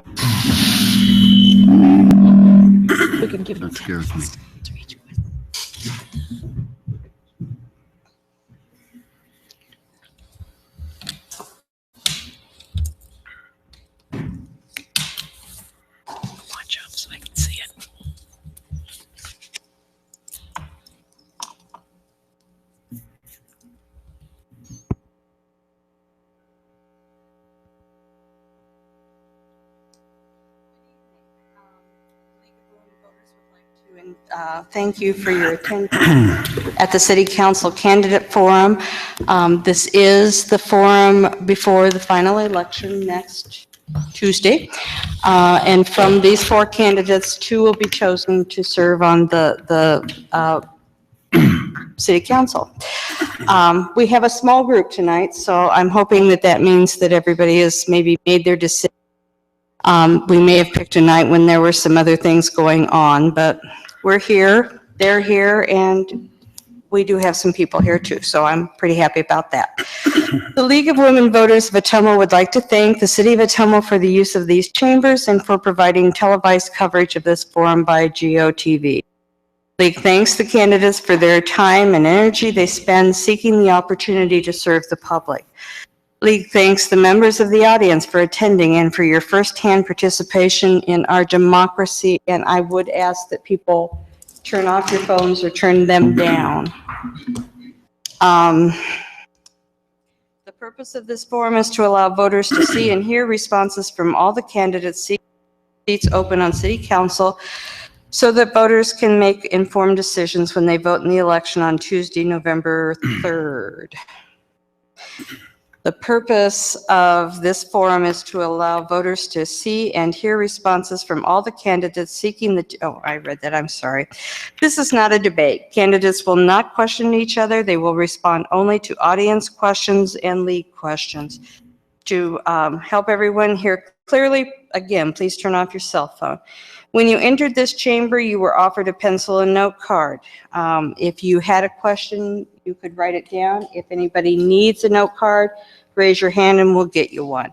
We can give them That 10 scares me. minutes to answer each question. Watch out so I can see it. Thank you for your attendance at the City Council Candidate Forum. This is the forum before the final election next Tuesday. And from these 4 candidates, 2 will be chosen to serve on the City Council. We have a small group tonight, so I'm hoping that that means that everybody has maybe made their decision. We may have picked a night when there were some other things going on, but we're here, they're here, and we do have some people here too, so I'm pretty happy about that. The League of Women Voters of Ottumwa would like to thank the City of Ottumwa for the use of these chambers and for providing televised coverage of this forum by GOTV. League thanks the candidates for their time and energy they spend seeking the opportunity to serve the public. League thanks the members of the audience for attending and for your firsthand participation in our democracy, and I would ask that people turn off your phones or turn them down. The purpose of this forum is to allow voters to see and hear responses from all the candidates seats open on City Council so that voters can make informed decisions when they vote in the election on Tuesday, November 3rd. The purpose of this forum is to allow voters to see and hear responses from all the candidates seeking the, oh, I read that, I'm sorry. This is not a debate. Candidates will not question each other. They will respond only to audience questions and league questions. To help everyone hear clearly, again, please turn off your cell phone. When you entered this chamber, you were offered a pencil and note card. If you had a question, you could write it down. If anybody needs a note card, raise your hand and we'll get you one.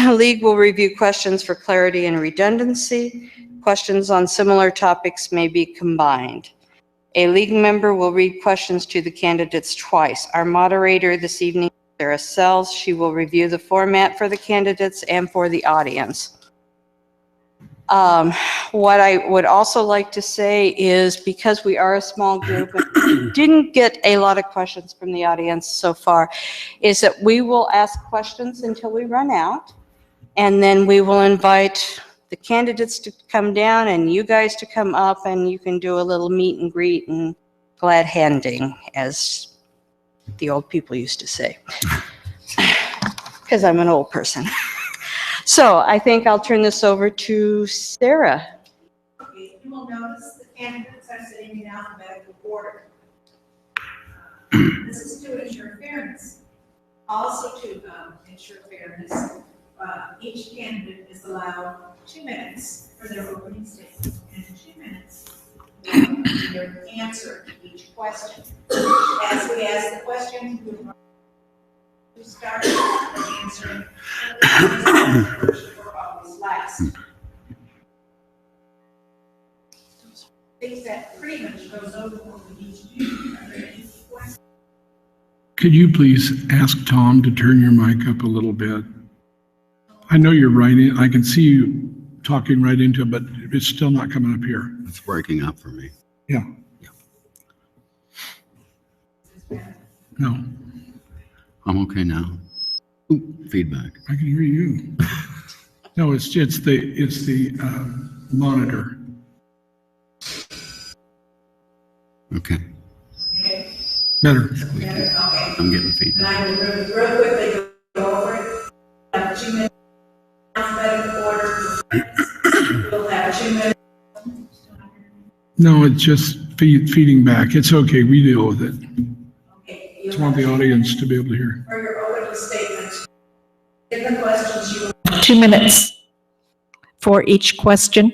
League will review questions for clarity and redundancy. Questions on similar topics may be combined. A league member will read questions to the candidates twice. Our moderator this evening, Sarah Sells, she will review the format for the candidates and for the audience. What I would also like to say is, because we are a small group and didn't get a lot of questions from the audience so far, is that we will ask questions until we run out, and then we will invite the candidates to come down and you guys to come up, and you can do a little meet and greet and glad handing, as the old people used to say, because I'm an old person. So I think I'll turn this over to Sarah. Okay, you will notice the candidates are sitting in alphabetical order. This is to ensure fairness. Also to ensure fairness, each candidate is allowed 2 minutes for their opening statement and 2 minutes for their answer to each question. As we ask the question, we start answering first or always last. I think that pretty much goes over what we need to do. Are there any questions? Could you please ask Tom to turn your mic up a little bit? I know you're right in, I can see you talking right into it, but it's still not coming up here. It's breaking up for me. Yeah. No, I'm okay now. Ooh, feedback. I can hear you. No, it's the monitor. Okay. Better. Okay. I'm getting feedback. And I will real quickly go over it. Have 2 minutes alphabetical order. We'll have 2 minutes. No, it's just feeding back. It's okay, we deal with it. Okay. Just want the audience to be able to hear. For your opening statement, give the questions you 2 minutes for each question.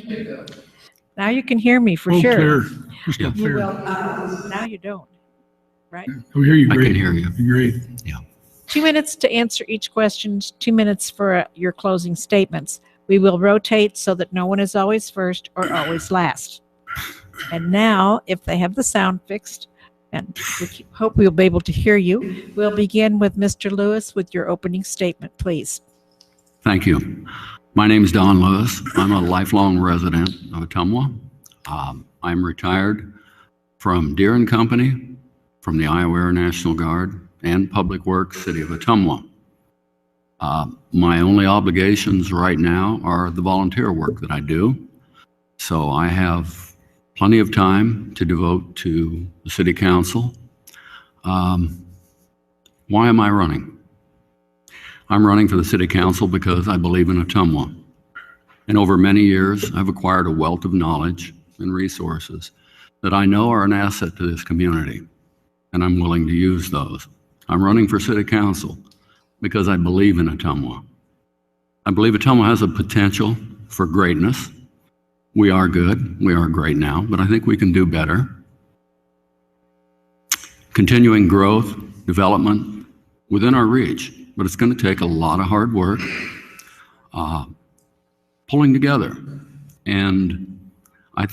Now you can hear me for Oh, sure. clear. Just not You clear. will, now you don't, right? We hear you I great. can hear you. Great. Yeah. 2 minutes to answer each question, 2 minutes for your closing statements. We will rotate so that no one is always first or always last. And now, if they have the sound fixed, and hope we'll be able to hear you, we'll begin with Mr. Lewis with your opening statement, please. Thank you. My name is Don Lewis. I'm a lifelong resident of Ottumwa. I'm retired from Deere and Company, from the Iowa Air National Guard, and Public Works, City of Ottumwa. My only obligations right now are the volunteer work that I do. So I have plenty of time to devote to the City Council. Why am I running? I'm running for the City Council because I believe in Ottumwa. And over many years, I've acquired a wealth of knowledge and resources that I know are an asset to this community, and I'm willing to use those. I'm running for City Council because I believe in Ottumwa. I believe Ottumwa has a potential for greatness. We are good, we are great now, but I think we can do better. Continuing growth, development within our reach, but it's going to take a lot of hard work, pulling together. And I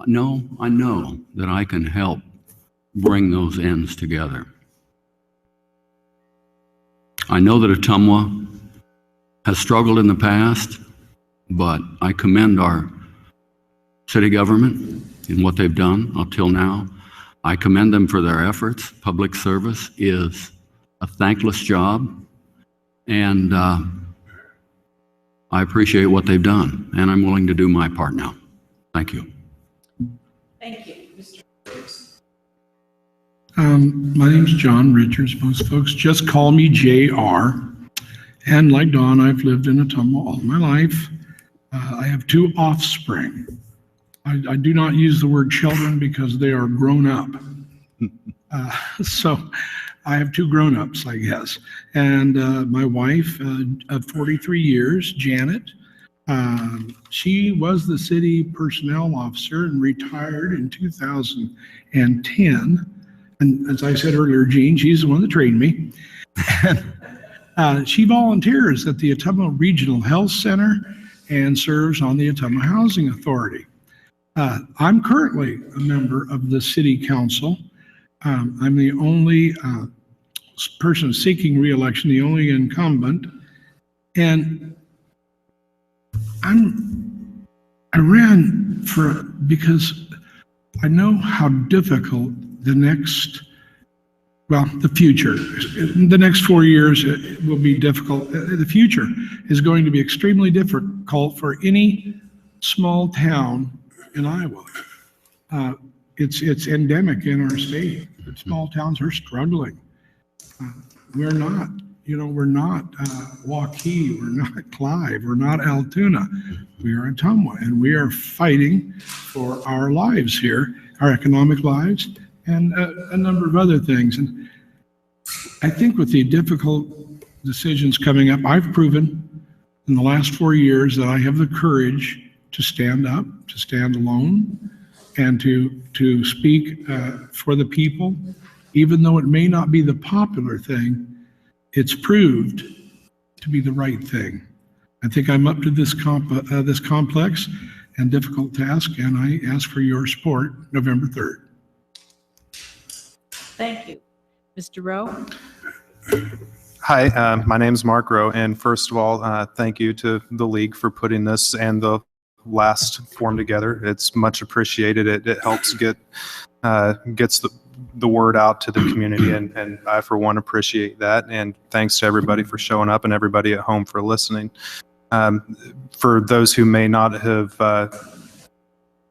know that I can help bring those ends together. I know that Ottumwa has struggled in the past, but I commend our city government in what they've done up till now. I commend them for their efforts. Public service is a thankless job, and I appreciate what they've done, and I'm willing to do my part now. Thank you. Thank you, Mr. My name's John Richards. Most folks just call me JR. And like Don, I've lived in Ottumwa all my life. I have 2 offspring. I do not use the word children because they are grown up. So I have 2 grown-ups, I guess. And my wife of 43 years, Janet, she was the city personnel officer and retired in 2010. And as I said earlier, Jean, she's the one that trained me. And she volunteers at the Ottumwa Regional Health Center and serves on the Ottumwa Housing Authority. I'm currently a member of the City Council. I'm the only person seeking re-election, the only incumbent. And I ran because I know how difficult the future, the next 4 years it will be difficult. The future is going to be extremely difficult for any small town in Iowa. It's endemic in our state. Small towns are struggling. We're not Waukee, we're not Clive, we're not Altoona. We are Ottumwa, and we are fighting for our lives here, our economic lives, and a number of other things. And I think with the difficult decisions coming up, I've proven in the last 4 years that I have the courage to stand up, to stand alone, and to speak for the people. Even though it may not be the popular thing, it's proved to be the right thing. I think I'm up to this complex and difficult task, and I ask for your support November 3rd. Thank you. Mr. Rowe? Hi, my name is Mark Rowe, and first of all, thank you to the league for putting this and the last form together. It's much appreciated. It helps gets the word out to the community, and I for one appreciate that. And thanks to everybody for showing up and everybody at home for listening. For those who may not have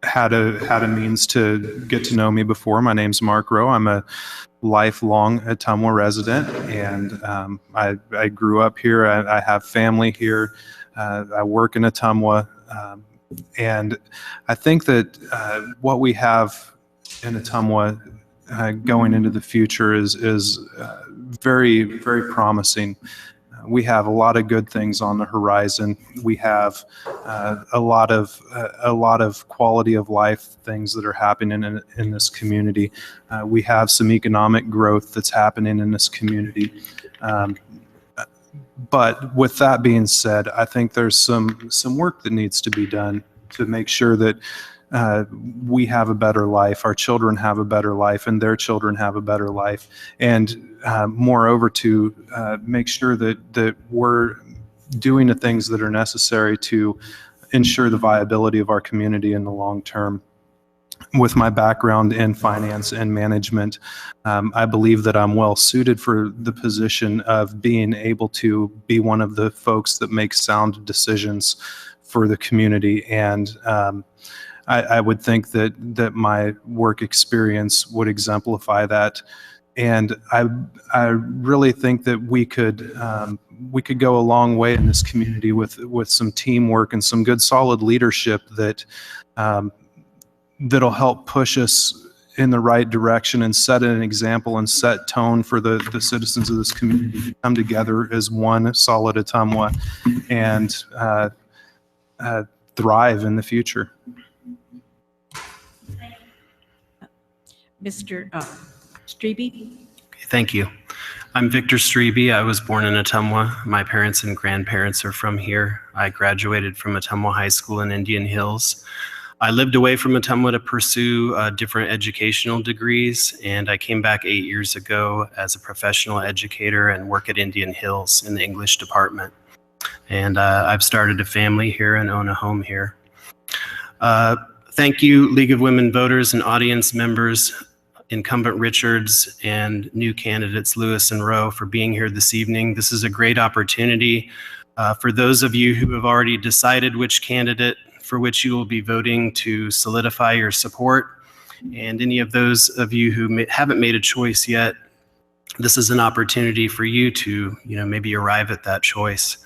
had a means to get to know me before, my name's Mark Rowe. I'm a lifelong Ottumwa resident, and I grew up here. I have family here. I work in Ottumwa, and I think that what we have in Ottumwa going into the future is very, very promising. We have a lot of good things on the horizon. We have a lot of quality of life things that are happening in this community. We have some economic growth that's happening in this community. But with that being said, I think there's some work that needs to be done to make sure that we have a better life, our children have a better life, and their children have a better life. And moreover, to make sure that we're doing the things that are necessary to ensure the viability of our community in the long term. With my background in finance and management, I believe that I'm well suited for the position of being able to be one of the folks that make sound decisions for the community. And I would think that my work experience would exemplify that. And I really think that we could go a long way in this community with some teamwork and some good solid leadership that that'll help push us in the right direction and set an example and set tone for the citizens of this community to come together as one solid Ottumwa and thrive in the future. Mr. Strebe? Thank you. I'm Victor Strebe. I was born in Ottumwa. My parents and grandparents are from here. I graduated from Ottumwa High School in Indian Hills. I lived away from Ottumwa to pursue different educational degrees, and I came back 8 years ago as a professional educator and work at Indian Hills in the English department. And I've started a family here and own a home here. Thank you, League of Women Voters and audience members, incumbent Richards and new candidates Lewis and Rowe, for being here this evening. This is a great opportunity for those of you who have already decided which candidate for which you will be voting to solidify your support. And any of those of you who haven't made a choice yet, this is an opportunity for you to, maybe arrive at that choice.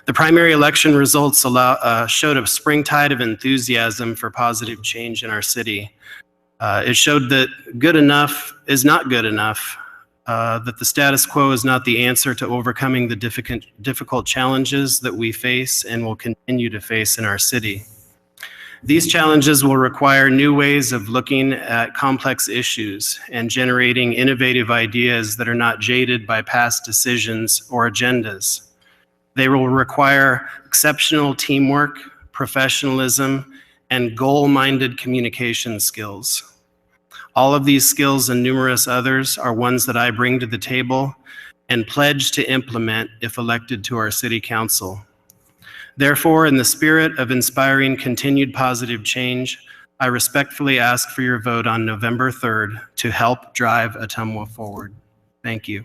The primary election results showed a spring tide of enthusiasm for positive change in our city. It showed that good enough is not good enough, that the status quo is not the answer to overcoming the difficult challenges that we face and will continue to face in our city. These challenges will require new ways of looking at complex issues and generating innovative ideas that are not jaded by past decisions or agendas. They will require exceptional teamwork, professionalism, and goal-minded communication skills. All of these skills and numerous others are ones that I bring to the table and pledge to implement if elected to our city council. Therefore, in the spirit of inspiring continued positive change, I respectfully ask for your vote on November 3rd to help drive Ottumwa forward. Thank you.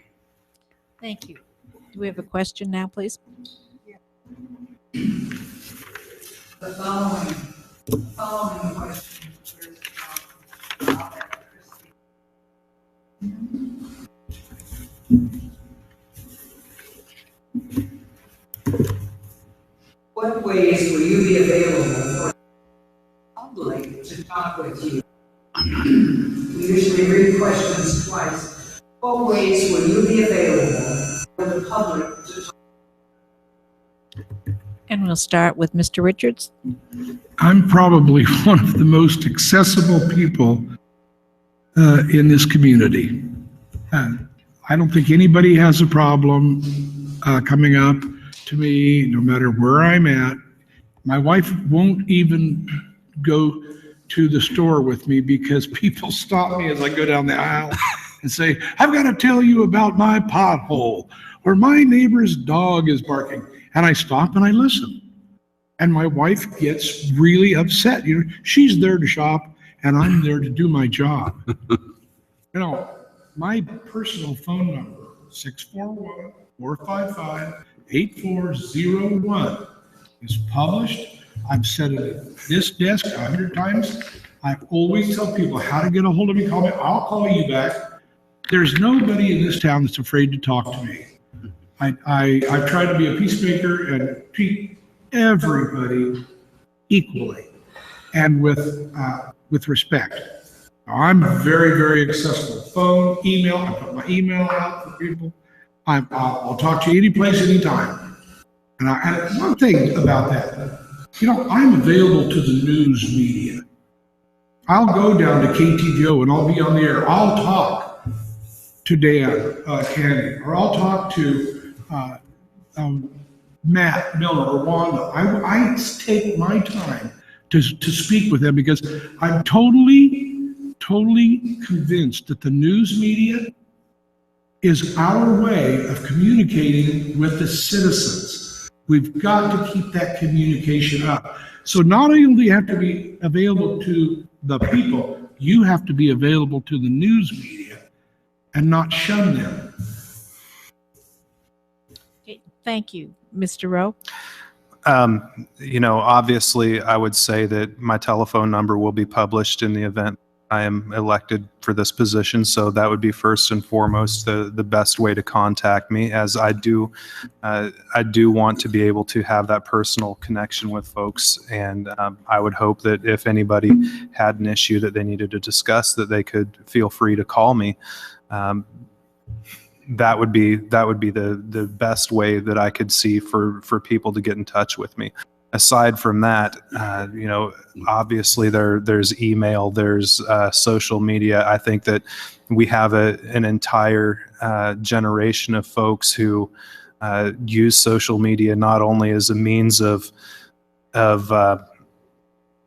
Thank you. Do we have a question now, please? The following question is What ways will you be available for the public to talk with you? We usually read questions twice. What ways will you be available for the public to talk? And we'll start with Mr. Richards. I'm probably one of the most accessible people in this community. I don't think anybody has a problem coming up to me, no matter where I'm at. My wife won't even go to the store with me because people stop me as I go down the aisle and say, I've got to tell you about my pothole, or my neighbor's dog is barking. And I stop and I listen. And my wife gets really upset. She's there to shop and I'm there to do my job. My personal phone number, 641-455-8401, is published. I've said it at this desk 100 times. I always tell people how to get a hold of me. Call me. I'll call you back. There's nobody in this town that's afraid to talk to me. I try to be a peacemaker and treat everybody equally and with respect. I'm very, very accessible. Phone, email, I put my email out for people. I'll talk to you any place, anytime. And one thing about that, I'm available to the news media. I'll go down to KTGO and I'll be on the air. I'll talk to Dan Candy, or I'll talk to Matt Miller or Wanda. I take my time to speak with them because I'm totally convinced that the news media is our way of communicating with the citizens. We've got to keep that communication up. So not only do you have to be available to the people, you have to be available to the news media and not shun them. Okay, thank you, Mr. Rowe. Obviously, I would say that my telephone number will be published in the event I am elected for this position. So that would be first and foremost the best way to contact me, as I do want to be able to have that personal connection with folks. And I would hope that if anybody had an issue that they needed to discuss, that they could feel free to call me. That would be the best way that I could see for people to get in touch with me. Aside from that, obviously there's email, there's social media. I think that we have an entire generation of folks who use social media not only as a means of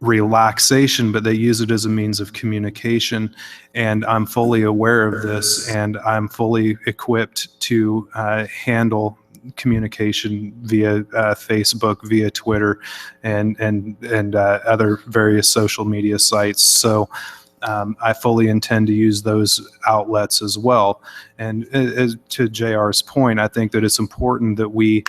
relaxation, but they use it as a means of communication. And I'm fully aware of this, and I'm fully equipped to handle communication via Facebook, via Twitter, and other various social media sites. So I fully intend to use those outlets as well. And to JR's point, I think that it's important that we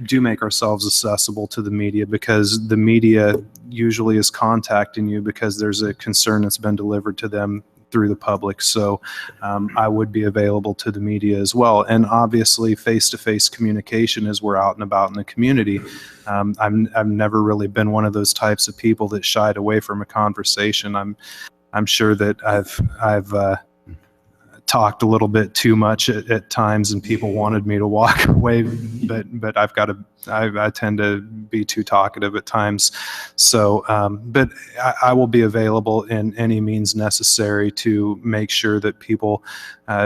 do make ourselves accessible to the media, because the media usually is contacting you because there's a concern that's been delivered to them through the public. So I would be available to the media as well. And obviously face-to-face communication as we're out and about in the community. I've never really been one of those types of people that shied away from a conversation. I'm sure that I've talked a little bit too much at times, and people wanted me to walk away, but I tend to be too talkative at times. So, but I will be available in any means necessary to make sure that people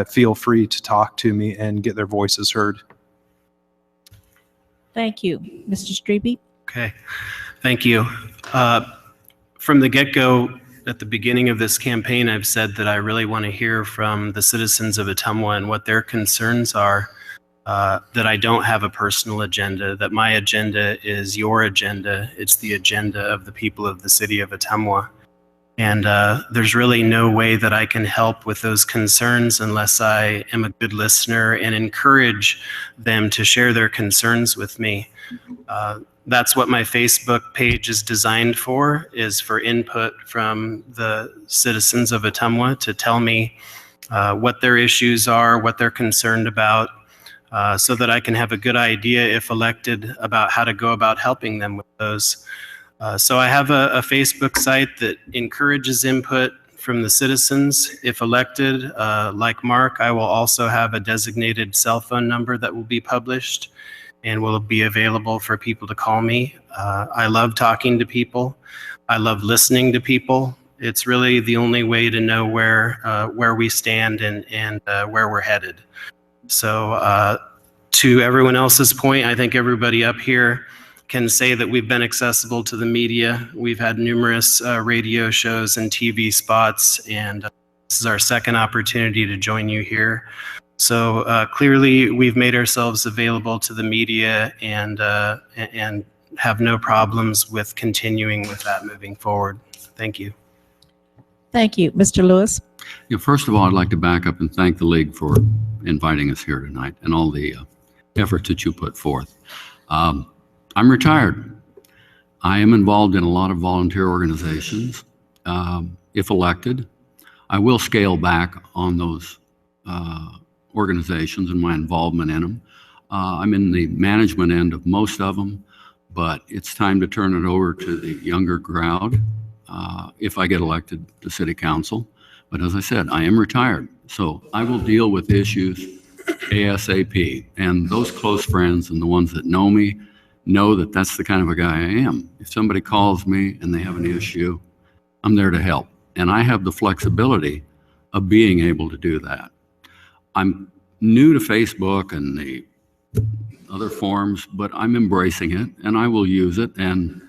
feel free to talk to me and get their voices heard. Thank you. Mr. Strebe? Okay, thank you. From the get-go, at the beginning of this campaign, I've said that I really want to hear from the citizens of Ottumwa and what their concerns are, that I don't have a personal agenda, that my agenda is your agenda. It's the agenda of the people of the city of Ottumwa. And there's really no way that I can help with those concerns unless I am a good listener and encourage them to share their concerns with me. That's what my Facebook page is designed for, is for input from the citizens of Ottumwa to tell me what their issues are, what they're concerned about, so that I can have a good idea, if elected, about how to go about helping them with those. So I have a Facebook site that encourages input from the citizens. If elected, like Mark, I will also have a designated cell phone number that will be published and will be available for people to call me. I love talking to people. I love listening to people. It's really the only way to know where we stand and where we're headed. So to everyone else's point, I think everybody up here can say that we've been accessible to the media. We've had numerous radio shows and TV spots, and this is our second opportunity to join you here. So clearly, we've made ourselves available to the media and have no problems with continuing with that moving forward. Thank you. Thank you. Mr. Lewis? Yeah, first of all, I'd like to back up and thank the league for inviting us here tonight and all the efforts that you put forth. I'm retired. I am involved in a lot of volunteer organizations. If elected, I will scale back on those organizations and my involvement in them. I'm in the management end of most of them, but it's time to turn it over to the younger crowd if I get elected to city council. But as I said, I am retired, so I will deal with issues ASAP. And those close friends and the ones that know me know that that's the kind of a guy I am. If somebody calls me and they have an issue, I'm there to help. And I have the flexibility of being able to do that. I'm new to Facebook and the other forms, but I'm embracing it and I will use it. And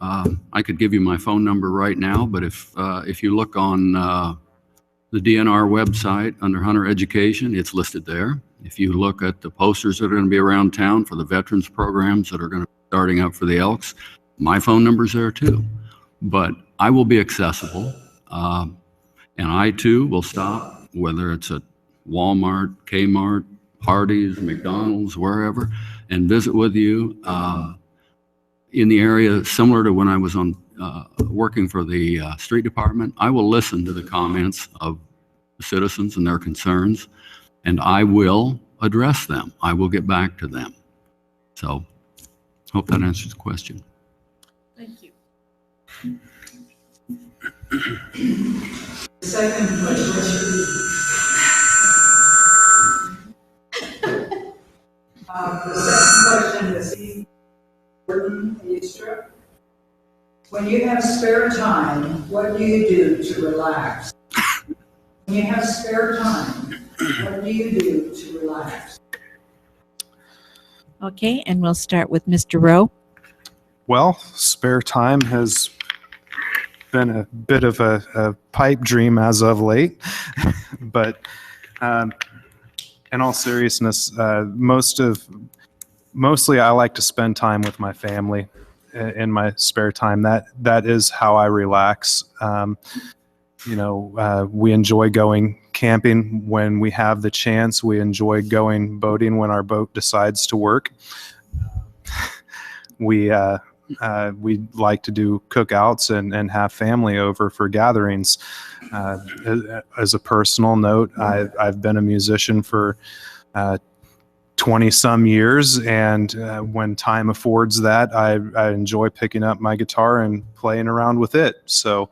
I could give you my phone number right now, but if you look on the DNR website under Hunter Education, it's listed there. If you look at the posters that are going to be around town for the veterans programs that are going to be starting up for the Elks, my phone number's there too. But I will be accessible, and I too will stop, whether it's at Walmart, Kmart, Hardee's, McDonald's, wherever, and visit with you in the area similar to when I was on working for the street department. I will listen to the comments of the citizens and their concerns, and I will address them. I will get back to them. So, hope that answers the question. Thank you. Second question. The second question is Gordon Easter. When you have spare time, what do you do to relax? When you have spare time, what do you do to relax? Okay, and we'll start with Mr. Rowe. Well, spare time has been a bit of a pipe dream as of late, but in all seriousness, mostly I like to spend time with my family in my spare time. That is how I relax. We enjoy going camping when we have the chance. We enjoy going boating when our boat decides to work. We like to do cookouts and have family over for gatherings. As a personal note, I've been a musician for 20 some years, and when time affords that, I enjoy picking up my guitar and playing around with it. So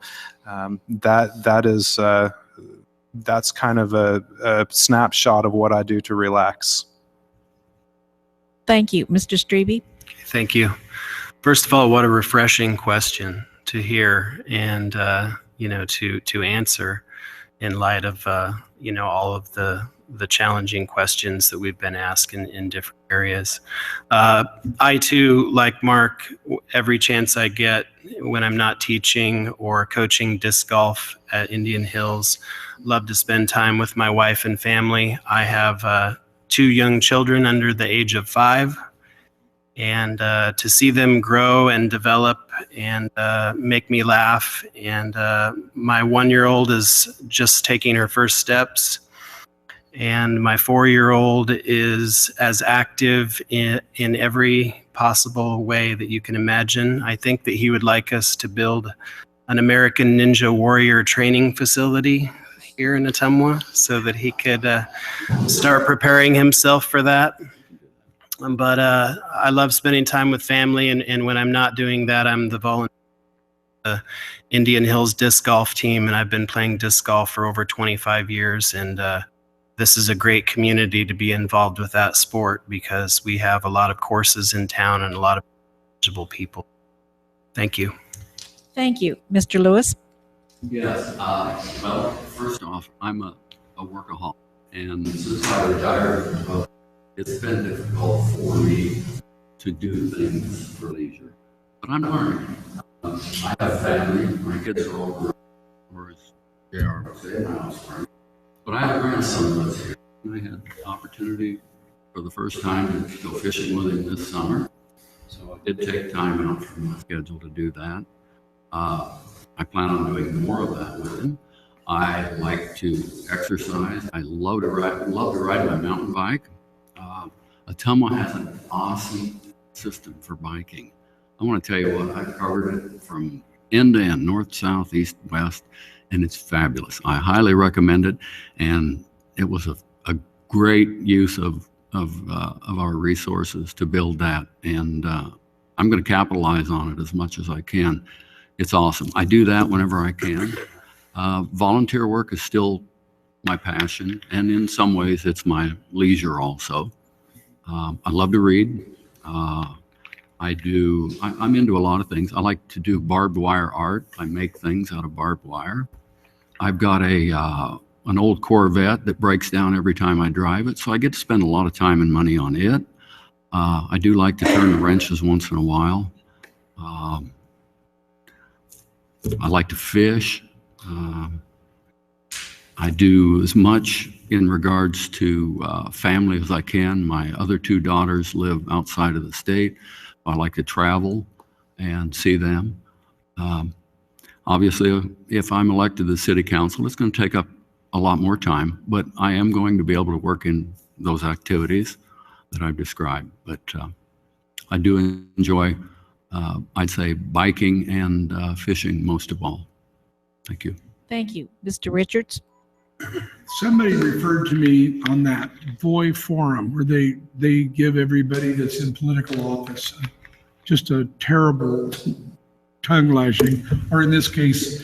that's kind of a snapshot of what I do to relax. Thank you. Mr. Strebe? Thank you. First of all, what a refreshing question to hear and, to answer in light of, all of the challenging questions that we've been asked in different areas. I too, like Mark, every chance I get when I'm not teaching or coaching disc golf at Indian Hills, love to spend time with my wife and family. I have 2 young children under the age of 5. And to see them grow and develop and make me laugh. And my 1-year-old is just taking her first steps. And my 4-year-old is as active in every possible way that you can imagine. I think that he would like us to build an American Ninja Warrior training facility here in Ottumwa so that he could start preparing himself for that. But I love spending time with family, and when I'm not doing that, I'm the volunteer for the Indian Hills disc golf team, and I've been playing disc golf for over 25 years, and this is a great community to be involved with that sport because we have a lot of courses in town and a lot of knowledgeable people. Thank you. Thank you. Mr. Lewis? Yes. Well, first off, I'm a workaholic, and since I retired, it's been difficult for me to do things for leisure. But I'm learning. I have family. My kids are all grown, or as JR would say, my offspring. But I have a grandson that lives here. I had the opportunity for the first time to go fishing with him this summer. So I did take time out from my schedule to do that. I plan on doing more of that with him. I like to exercise. I love to ride my mountain bike. Ottumwa has an awesome system for biking. I want to tell you what, I've covered it from end to end, north, south, east, west, and it's fabulous. I highly recommend it, and it was a great use of our resources to build that, and I'm going to capitalize on it as much as I can. It's awesome. I do that whenever I can. Volunteer work is still my passion, and in some ways it's my leisure also. I love to read. I'm into a lot of things. I like to do barbed wire art. I make things out of barbed wire. I've got a an old Corvette that breaks down every time I drive it, so I get to spend a lot of time and money on it. I do like to turn the wrenches once in a while. I like to fish. I do as much in regards to family as I can. My other two daughters live outside of the state. I like to travel and see them. Obviously, if I'm elected to the city council, it's going to take up a lot more time, but I am going to be able to work in those activities that I've described. But I do enjoy, I'd say, biking and fishing most of all. Thank you. Thank you. Mr. Richards? Somebody referred to me on that VOI forum where they give everybody that's in political office just a terrible tongue lashing, or in this case,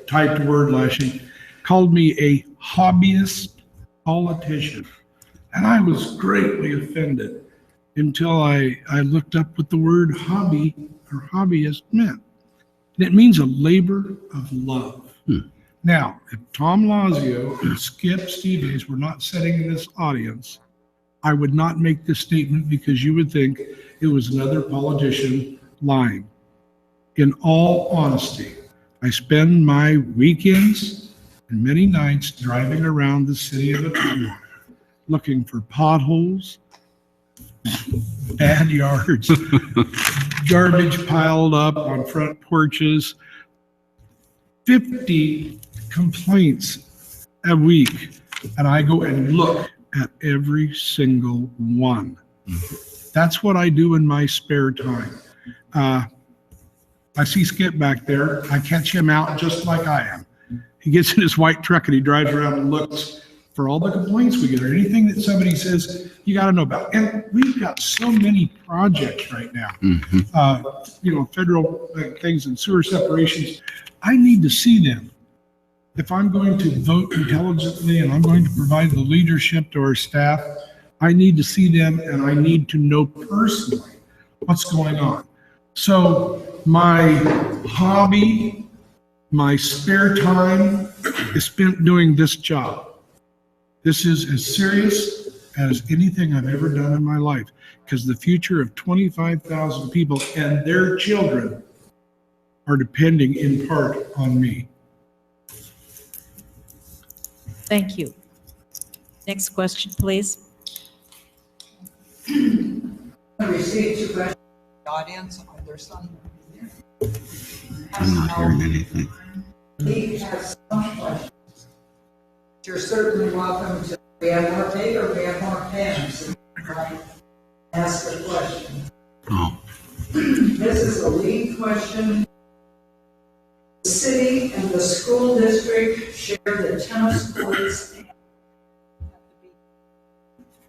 typed word lashing, called me a hobbyist politician. And I was greatly offended until I looked up what the word hobby or hobbyist meant. And it means a labor of love. Now, if Tom Lazio and Skip Stevens were not sitting in this audience, I would not make this statement because you would think it was another politician lying. In all honesty, I spend my weekends and many nights driving around the city of Ottumwa looking for potholes, bad yards, garbage piled up on front porches, 50 complaints a week, and I go and look at every single one. That's what I do in my spare time. I see Skip back there. I catch him out just like I am. He gets in his white truck and he drives around and looks for all the complaints we get or anything that somebody says you got to know about. And we've got so many projects right now, federal things and sewer separations. I need to see them. If I'm going to vote intelligently and I'm going to provide the leadership to our staff, I need to see them and I need to know personally what's going on. So my hobby, my spare time is spent doing this job. This is as serious as anything I've ever done in my life because the future of 25,000 people and their children are depending in part on me. Thank you. Next question, please. I received 2 questions from the audience. Are there some? I'm not hearing anything. He has some questions. You're certainly welcome to. We have more paper, we have more pens. Right? Ask the question. Oh. This is a lead question. The city and the school district share the tennis courts.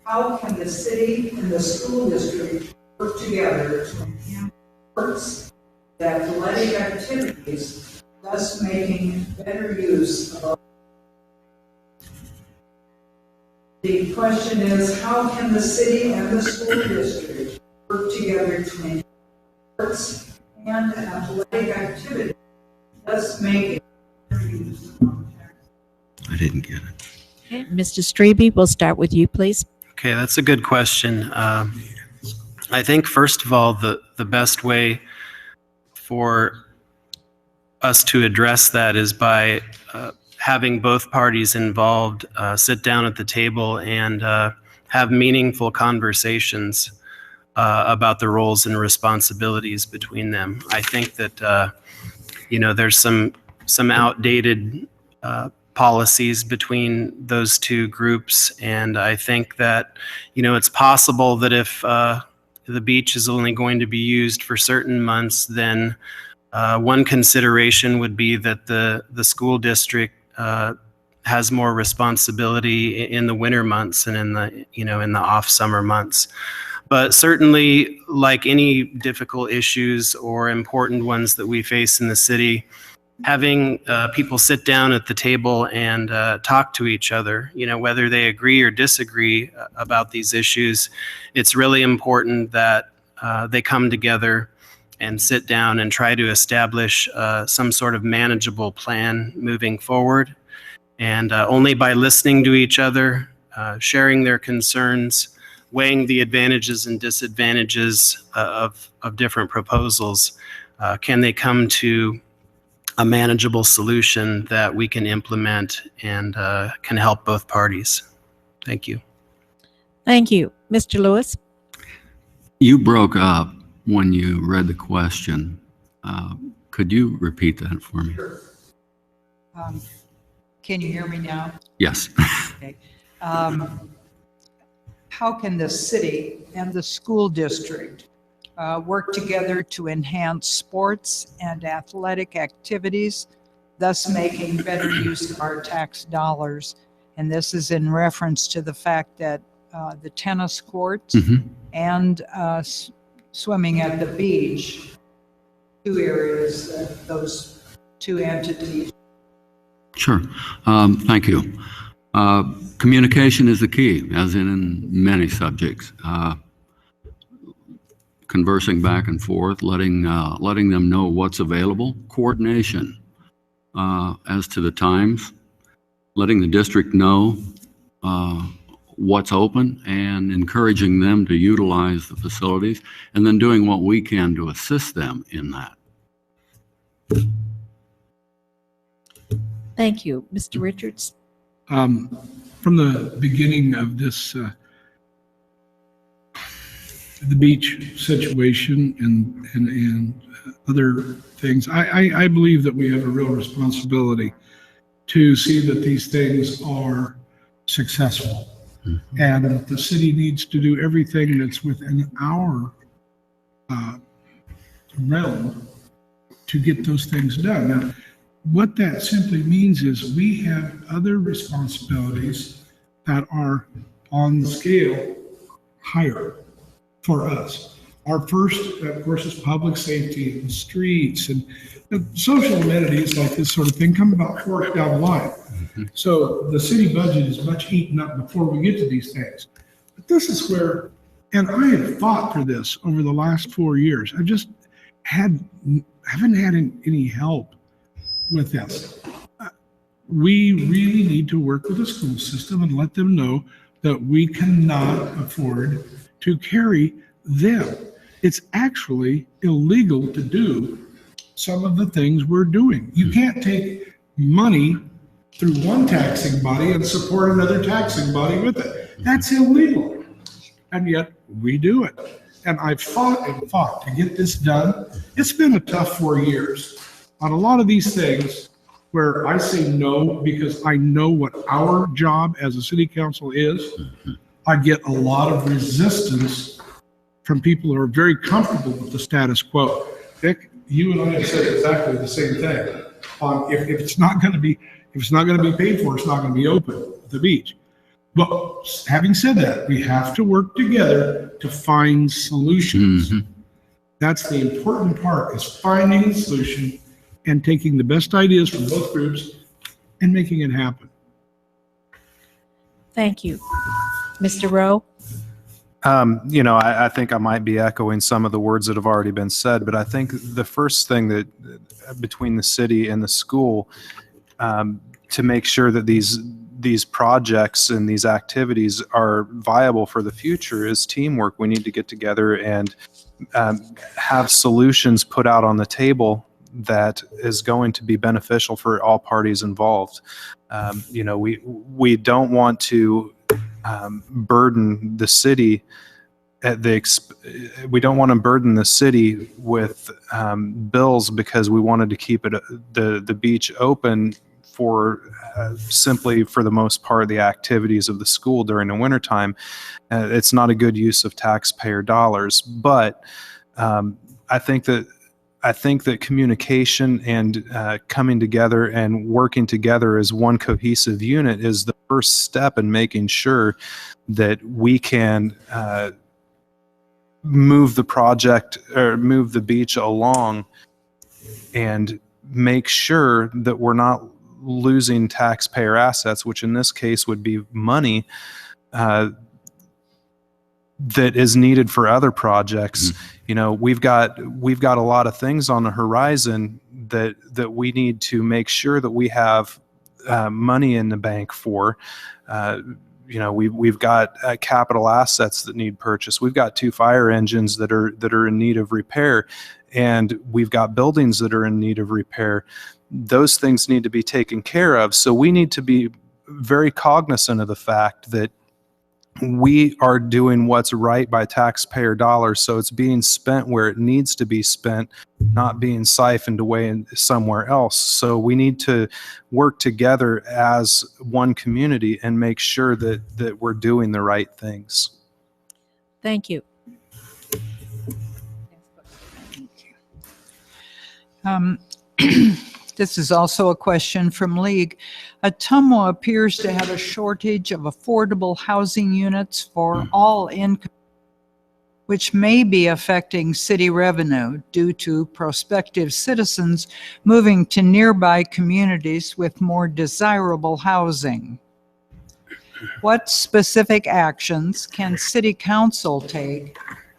How can the city and the school district work together to enhance sports and athletic activities, thus making better use of our. The question is, how can the city and the school district work together to enhance sports and athletic activities, thus making better use of our tax? I didn't get it. Okay, Mr. Strebe, we'll start with you, please. Okay, that's a good question. I think, first of all, the best way for us to address that is by having both parties involved sit down at the table and have meaningful conversations about the roles and responsibilities between them. I think that, there's some outdated policies between those two groups. And I think that, it's possible that if the beach is only going to be used for certain months, then one consideration would be that the school district has more responsibility in the winter months and in the off summer months. But certainly, like any difficult issues or important ones that we face in the city, having people sit down at the table and talk to each other, whether they agree or disagree about these issues, it's really important that they come together and sit down and try to establish some sort of manageable plan moving forward. And only by listening to each other, sharing their concerns, weighing the advantages and disadvantages of different proposals, can they come to a manageable solution that we can implement and can help both parties. Thank you. Thank you. Mr. Lewis? You broke up when you read the question. Could you repeat that for me? Can you hear me now? Yes. Okay. How can the city and the school district work together to enhance sports and athletic activities, thus making better use of our tax dollars? And this is in reference to the fact that the tennis courts and swimming at the beach, two areas that those two entities. Sure. Thank you. Communication is the key, as in many subjects. Conversing back and forth, letting them know what's available. Coordination as to the times. Letting the district know what's open and encouraging them to utilize the facilities, and then doing what we can to assist them in that. Thank you. Mr. Richards? From the beginning of this, the beach situation and other things, I believe that we have a real responsibility to see that these things are successful. And that the city needs to do everything that's within our realm to get those things done. Now, what that simply means is we have other responsibilities that are on the scale higher for us. Our first, of course, is public safety and streets and social amenities like this sort of thing come about first down the line. So the city budget is much eaten up before we get to these things. But this is where, and I have fought for this over the last 4 years. I just haven't had any help with this. We really need to work with the school system and let them know that we cannot afford to carry them. It's actually illegal to do some of the things we're doing. You can't take money through one taxing body and support another taxing body with it. That's illegal. And yet we do it. And I've fought and fought to get this done. It's been a tough 4 years on a lot of these things where I say no because I know what our job as a city council is. I get a lot of resistance from people who are very comfortable with the status quo. Dick, you and I have said exactly the same thing. If it's not going to be paid for, it's not going to be open at the beach. But having said that, we have to work together to find solutions. That's the important part, is finding a solution and taking the best ideas from both groups and making it happen. Thank you. Mr. Rowe? I think I might be echoing some of the words that have already been said, but I think the first thing that between the city and the school, to make sure that these projects and these activities are viable for the future is teamwork. We need to get together and have solutions put out on the table that is going to be beneficial for all parties involved. We don't want to burden the city we don't want to burden the city with bills because we wanted to keep it the beach open for simply for the most part the activities of the school during the wintertime. It's not a good use of taxpayer dollars, but I think that communication and coming together and working together as one cohesive unit is the first step in making sure that we can move the project or move the beach along and make sure that we're not losing taxpayer assets, which in this case would be money that is needed for other projects. We've got a lot of things on the horizon that we need to make sure that we have money in the bank for. We've got capital assets that need purchase. We've got 2 fire engines that are in need of repair, and we've got buildings that are in need of repair. Those things need to be taken care of. So we need to be very cognizant of the fact that we are doing what's right by taxpayer dollars, so it's being spent where it needs to be spent, not being siphoned away somewhere else. So we need to work together as one community and make sure that we're doing the right things. Thank you. This is also a question from League. Ottumwa appears to have a shortage of affordable housing units for all income, which may be affecting city revenue due to prospective citizens moving to nearby communities with more desirable housing. What specific actions can City Council take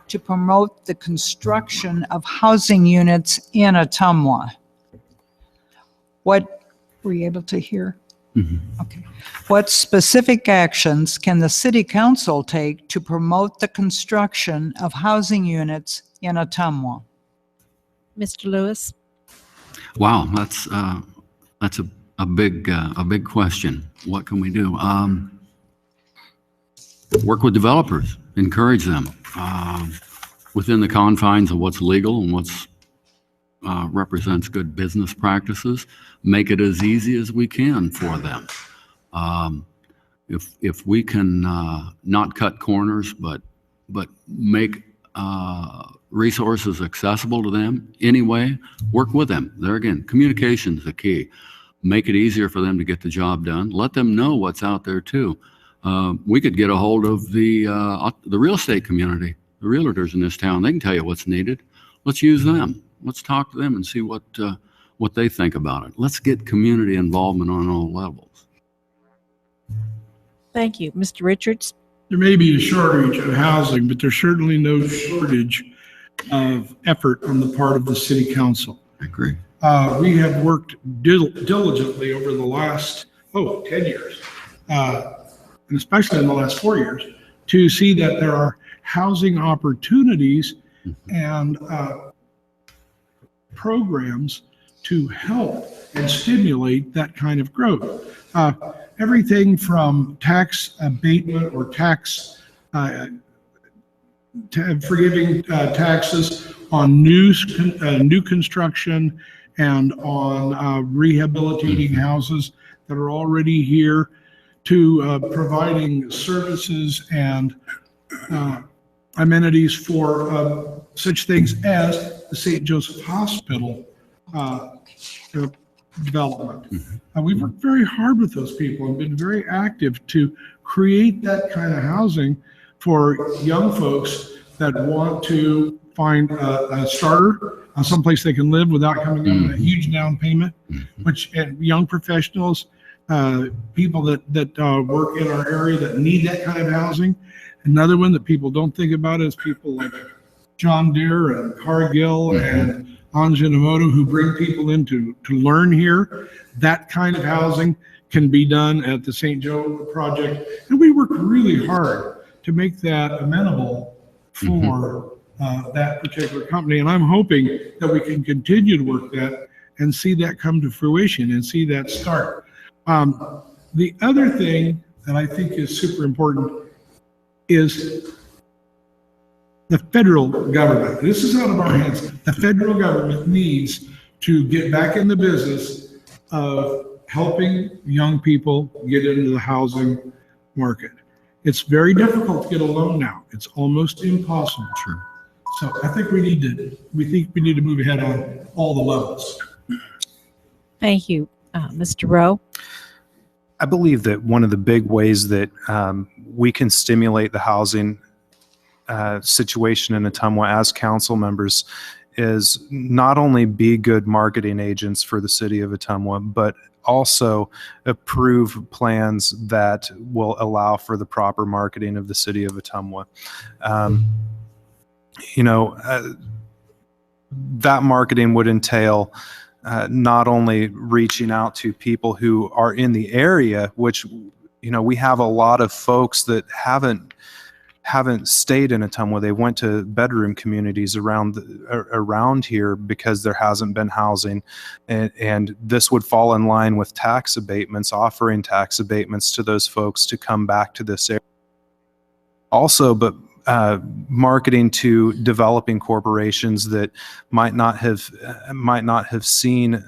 to promote the construction of housing units in Ottumwa? What were you able to hear? Okay. What specific actions can the City Council take to promote the construction of housing units in Ottumwa? Mr. Lewis? Wow, that's a big question. What can we do? Work with developers, encourage them within the confines of what's legal and what's represents good business practices. Make it as easy as we can for them. If we can not cut corners, but make resources accessible to them anyway, work with them. There again, communication is the key. Make it easier for them to get the job done. Let them know what's out there too. We could get a hold of the real estate community, the realtors in this town. They can tell you what's needed. Let's use them. Let's talk to them and see what they think about it. Let's get community involvement on all levels. Thank you. Mr. Richards? There may be a shortage of housing, but there's certainly no shortage of effort on the part of the City Council. I agree. We have worked diligently over the last 10 years, and especially in the last 4 years, to see that there are housing opportunities and programs to help and stimulate that kind of growth. Everything from tax abatement or tax forgiving taxes on new construction and on rehabilitating houses that are already here, to providing services and amenities for such things as the St. Joseph Hospital development. We've worked very hard with those people and been very active to create that kind of housing for young folks that want to find a starter, someplace they can live without coming in with a huge down payment, which young professionals, people that work in our area that need that kind of housing. Another one that people don't think about is people like John Deere and Cargill and Anjinomoto, who bring people in to learn here. That kind of housing can be done at the St. Joe project. And we work really hard to make that amenable for that particular company. And I'm hoping that we can continue to work that and see that come to fruition and see that start. The other thing that I think is super important is the federal government. This is out of our hands. The federal government needs to get back in the business of helping young people get into the housing market. It's very difficult to get a loan now. It's almost impossible. Sure. So I think we need to move ahead on all the levels. Thank you. Mr. Rowe? I believe that one of the big ways that we can stimulate the housing situation in Ottumwa as council members is not only be good marketing agents for the city of Ottumwa, but also approve plans that will allow for the proper marketing of the city of Ottumwa. That marketing would entail not only reaching out to people who are in the area, which, we have a lot of folks that haven't stayed in Ottumwa. They went to bedroom communities around here because there hasn't been housing, and this would fall in line with tax abatements, offering tax abatements to those folks to come back to this area. Also, but marketing to developing corporations that might not have seen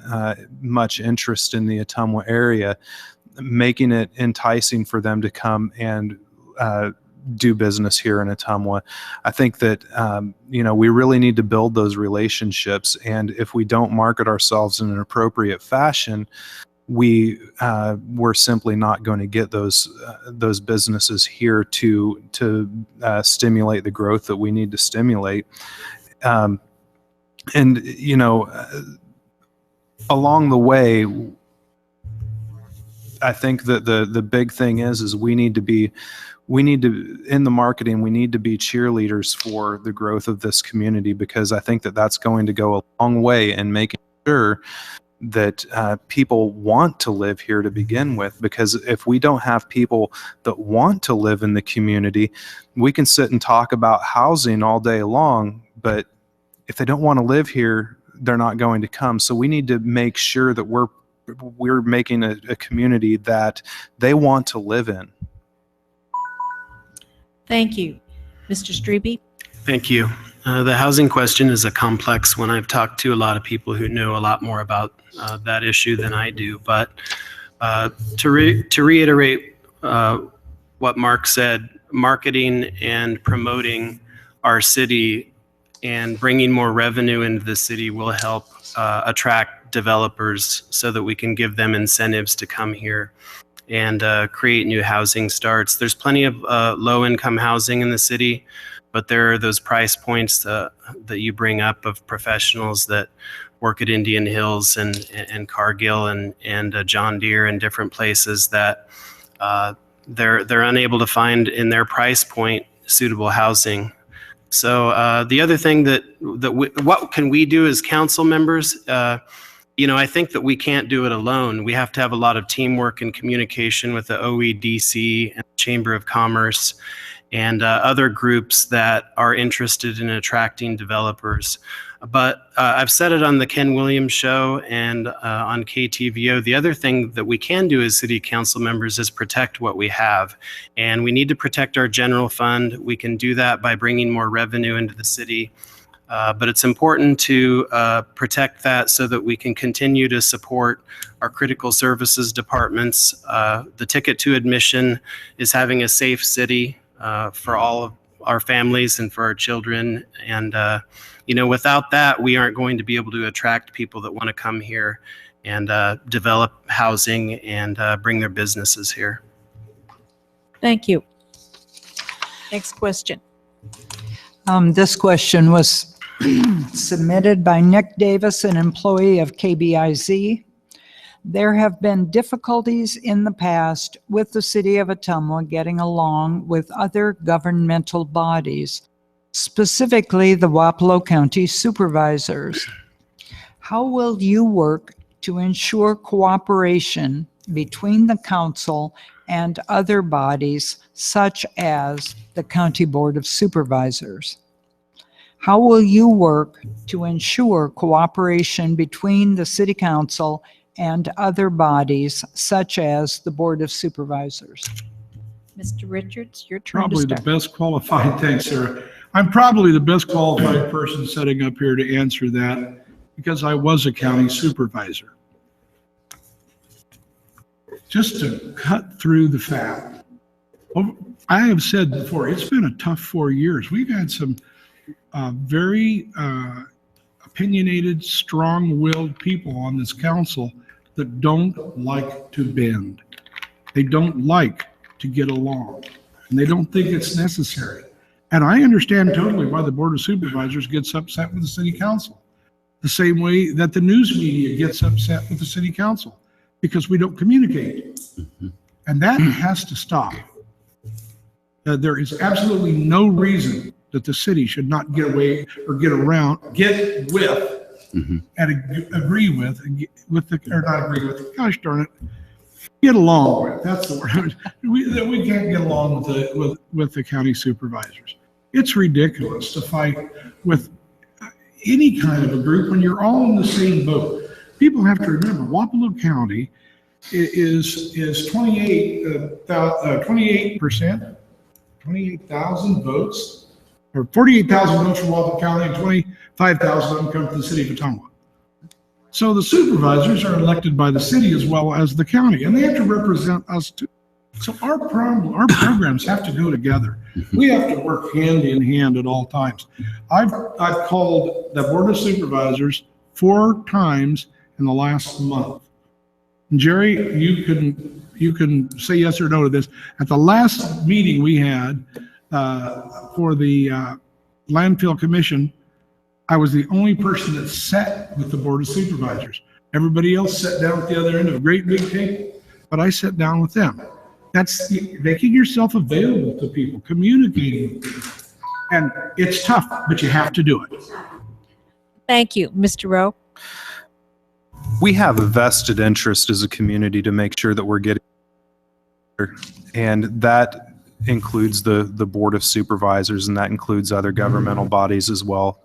much interest in the Ottumwa area, making it enticing for them to come and do business here in Ottumwa. I think that, we really need to build those relationships. And if we don't market ourselves in an appropriate fashion, we're simply not going to get those businesses here to stimulate the growth that we need to stimulate. Along the way, I think that the big thing is we need to in the marketing, we need to be cheerleaders for the growth of this community, because I think that that's going to go a long way in making sure that people want to live here to begin with. Because if we don't have people that want to live in the community, we can sit and talk about housing all day long, but if they don't want to live here, they're not going to come. So we need to make sure that we're making a community that they want to live in. Thank you. Mr. Strebe? Thank you. The housing question is a complex one. I've talked to a lot of people who know a lot more about that issue than I do. But to reiterate what Mark said, marketing and promoting our city and bringing more revenue into the city will help attract developers so that we can give them incentives to come here and create new housing starts. There's plenty of low-income housing in the city, but there are those price points that you bring up of professionals that work at Indian Hills and Cargill and John Deere and different places that they're unable to find in their price point suitable housing. So the other thing what can we do as council members? I think that we can't do it alone. We have to have a lot of teamwork and communication with the OEDC and Chamber of Commerce and other groups that are interested in attracting developers. But I've said it on the Ken Williams Show and on KTVO. The other thing that we can do as city council members is protect what we have. And we need to protect our general fund. We can do that by bringing more revenue into the city. But it's important to protect that so that we can continue to support our critical services departments. The ticket to admission is having a safe city for all of our families and for our children. And, without that, we aren't going to be able to attract people that want to come here and develop housing and bring their businesses here. Thank you. Next question. This question was submitted by Nick Davis, an employee of KBIZ. There have been difficulties in the past with the city of Ottumwa getting along with other governmental bodies, specifically the Wapello County Supervisors. How will you work to ensure cooperation between the council and other bodies such as the County Board of Supervisors? How will you work to ensure cooperation between the City Council and other bodies such as the Board of Supervisors? Mr. Richards, your turn to Probably the start. best qualified, thanks, Sarah. I'm probably the best qualified person setting up here to answer that because I was a county supervisor. Just to cut through the fact, I have said before, it's been a tough 4 years. We've had some very opinionated, strong-willed people on this council that don't like to bend. They don't like to get along, and they don't think it's necessary. And I understand totally why the Board of Supervisors gets upset with the City Council, the same way that the news media gets upset with the City Council, because we don't communicate. And that has to stop. There is absolutely no reason that the city should not get away or get with Mhm. and agree with the, or not agree with, gosh darn it, get along with. That's the word. We can't get along with the county supervisors. It's ridiculous to fight with any kind of a group when you're all in the same boat. People have to remember, Wapello County is 28%, 28,000 votes, or 48,000 votes from Wapello County and 25,000 of them come from the city of Ottumwa. So the supervisors are elected by the city as well as the county, and they have to represent us too. So our programs have to go together. We have to work hand in hand at all times. I've called the Board of Supervisors 4 times in the last month. And Jerry, you can say yes or no to this. At the last meeting we had for the landfill commission, I was the only person that sat with the Board of Supervisors. Everybody else sat down at the other end of a great big table, but I sat down with them. That's making yourself available to people, communicating. And it's tough, but you have to do it. Thank you, Mr. Rowe. We have a vested interest as a community to make sure that we're getting better. And that includes the Board of Supervisors, and that includes other governmental bodies as well,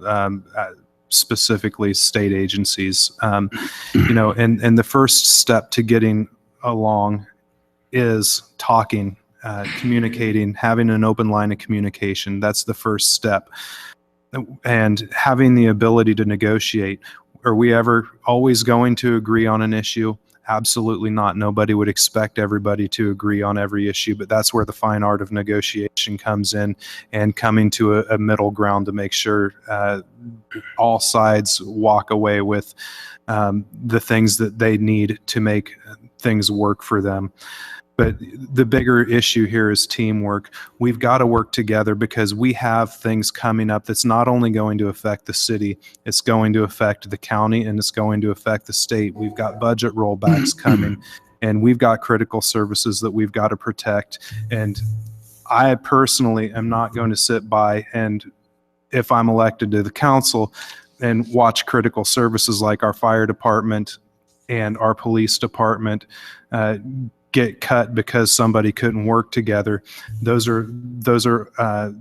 specifically state agencies. And the first step to getting along is talking, communicating, having an open line of communication. That's the first step. And having the ability to negotiate. Are we ever always going to agree on an issue? Absolutely not. Nobody would expect everybody to agree on every issue, but that's where the fine art of negotiation comes in, and coming to a middle ground to make sure all sides walk away with the things that they need to make things work for them. But the bigger issue here is teamwork. We've got to work together because we have things coming up that's not only going to affect the city, it's going to affect the county, and it's going to affect the state. We've got budget rollbacks coming, and we've got critical services that we've got to protect. And I personally am not going to sit by and, if I'm elected to the council, and watch critical services like our fire department and our police department get cut because somebody couldn't work together. Those are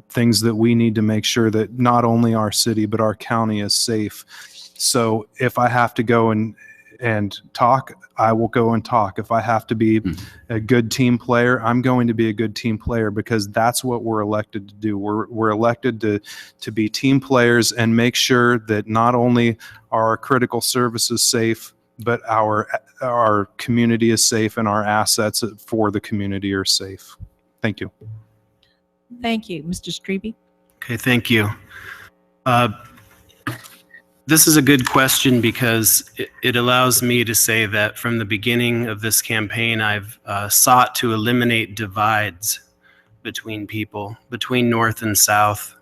things that we need to make sure that not only our city but our county is safe. So if I have to go and talk, I will go and talk. If I have to be a good team player, I'm going to be a good team player, because that's what we're elected to do. We're elected to be team players and make sure that not only are our critical services safe, but our community is safe and our assets for the community are safe. Thank you. Thank you, Mr. Strebe. Okay, thank you. This is a good question because it allows me to say that from the beginning of this campaign, I've sought to eliminate divides between people, between North and South,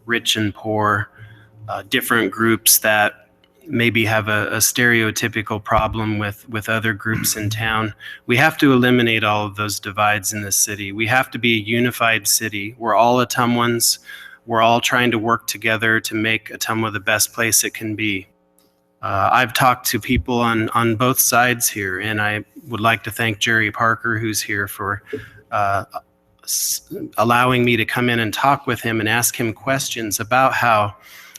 rich and poor, different groups that maybe have a stereotypical problem with other groups in town. We have to eliminate all of those divides in the city. We have to be a unified city. We're all Ottumwans. We're all trying to work together to make Ottumwa the best place it can be. I've talked to people on both sides here, and I would like to thank Jerry Parker, who's here, for allowing me to come in and talk with him and ask him questions about how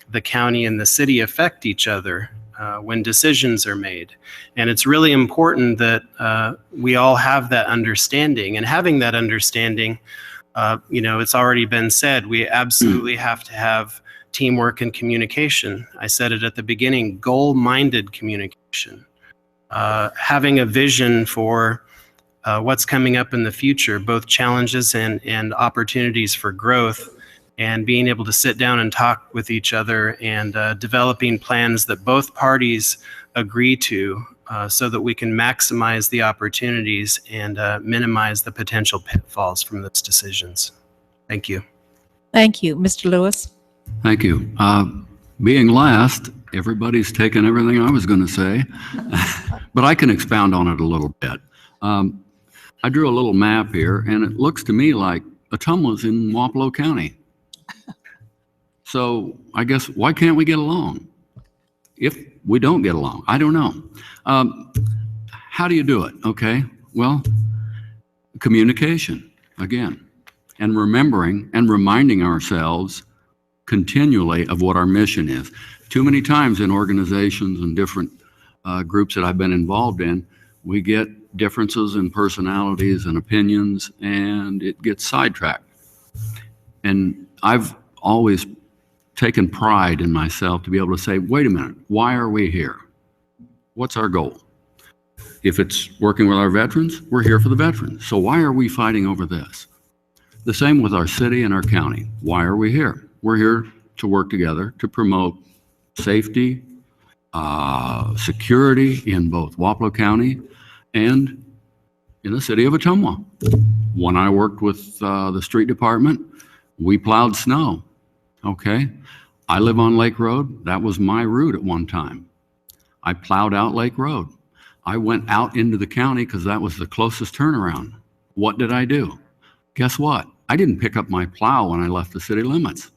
the county and the city affect each other when decisions are made. And it's really important that we all have that understanding. And having that understanding, it's already been said, we absolutely have to have teamwork and communication. I said it at the beginning, goal-minded communication. Having a vision for what's coming up in the future, both challenges and opportunities for growth, and being able to sit down and talk with each other, and developing plans that both parties agree to, so that we can maximize the opportunities and minimize the potential pitfalls from those decisions. Thank you. Thank you, Mr. Lewis. Thank you. Being last, everybody's taken everything I was going to say, but I can expound on it a little bit. I drew a little map here, and it looks to me like Ottumwa's in Wapello County. So I guess, why can't we get along? if we don't get along. I don't know. How do you do it? Okay, well, communication, again, and remembering and reminding ourselves continually of what our mission is. Too many times in organizations and different groups that I've been involved in, we get differences in personalities and opinions, and it gets sidetracked. And I've always taken pride in myself to be able to say, wait a minute, why are we here? What's our goal? If it's working with our veterans, we're here for the veterans. So why are we fighting over this? The same with our city and our county. Why are we here? We're here to work together to promote safety, security in both Wapello County and in the city of Ottumwa. When I worked with the street department, we plowed snow. Okay, I live on Lake Road. That was my route at one time. I plowed out Lake Road. I went out into the county because that was the closest turnaround. What did I do? Guess what? I didn't pick up my plow when I left the city limits.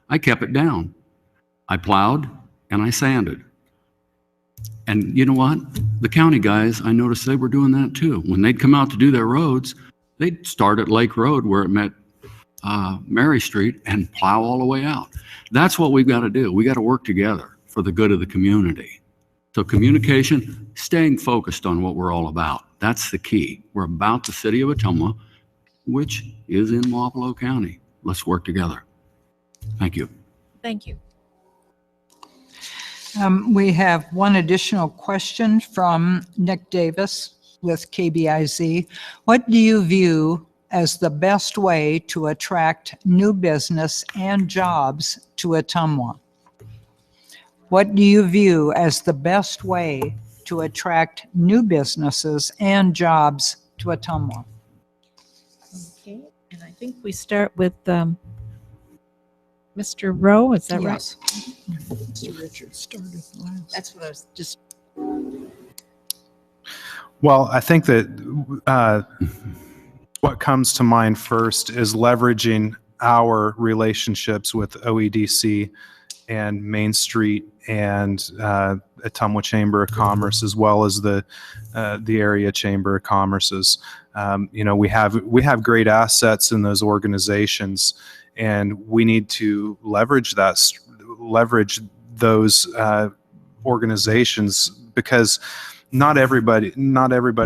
I kept it down. I plowed and I sanded. And you know what? The county guys, I noticed they were doing that too. When they'd come out to do their roads, they'd start at Lake Road where it met Mary Street and plow all the way out. That's what we've got to do. We got to work together for the good of the community. So communication, staying focused on what we're all about. That's the key. We're about the city of Ottumwa, which is in Wapello County. Let's work together. Thank you. Thank you. We have one additional question from Nick Davis with KBIZ. What do you view as the best way to attract new business and jobs to Ottumwa? What do you view as the best way to attract new businesses and jobs to Ottumwa? Okay, and I think we start with Mr. Rowe, is that right? Yes. Mr. Richards started last. That's what I was just, Well, I think that what comes to mind first is leveraging our relationships with OEDC and Main Street and Ottumwa Chamber of Commerce, as well as the area Chamber of Commerce's. We have great assets in those organizations, and we need to leverage those organizations, because not everybody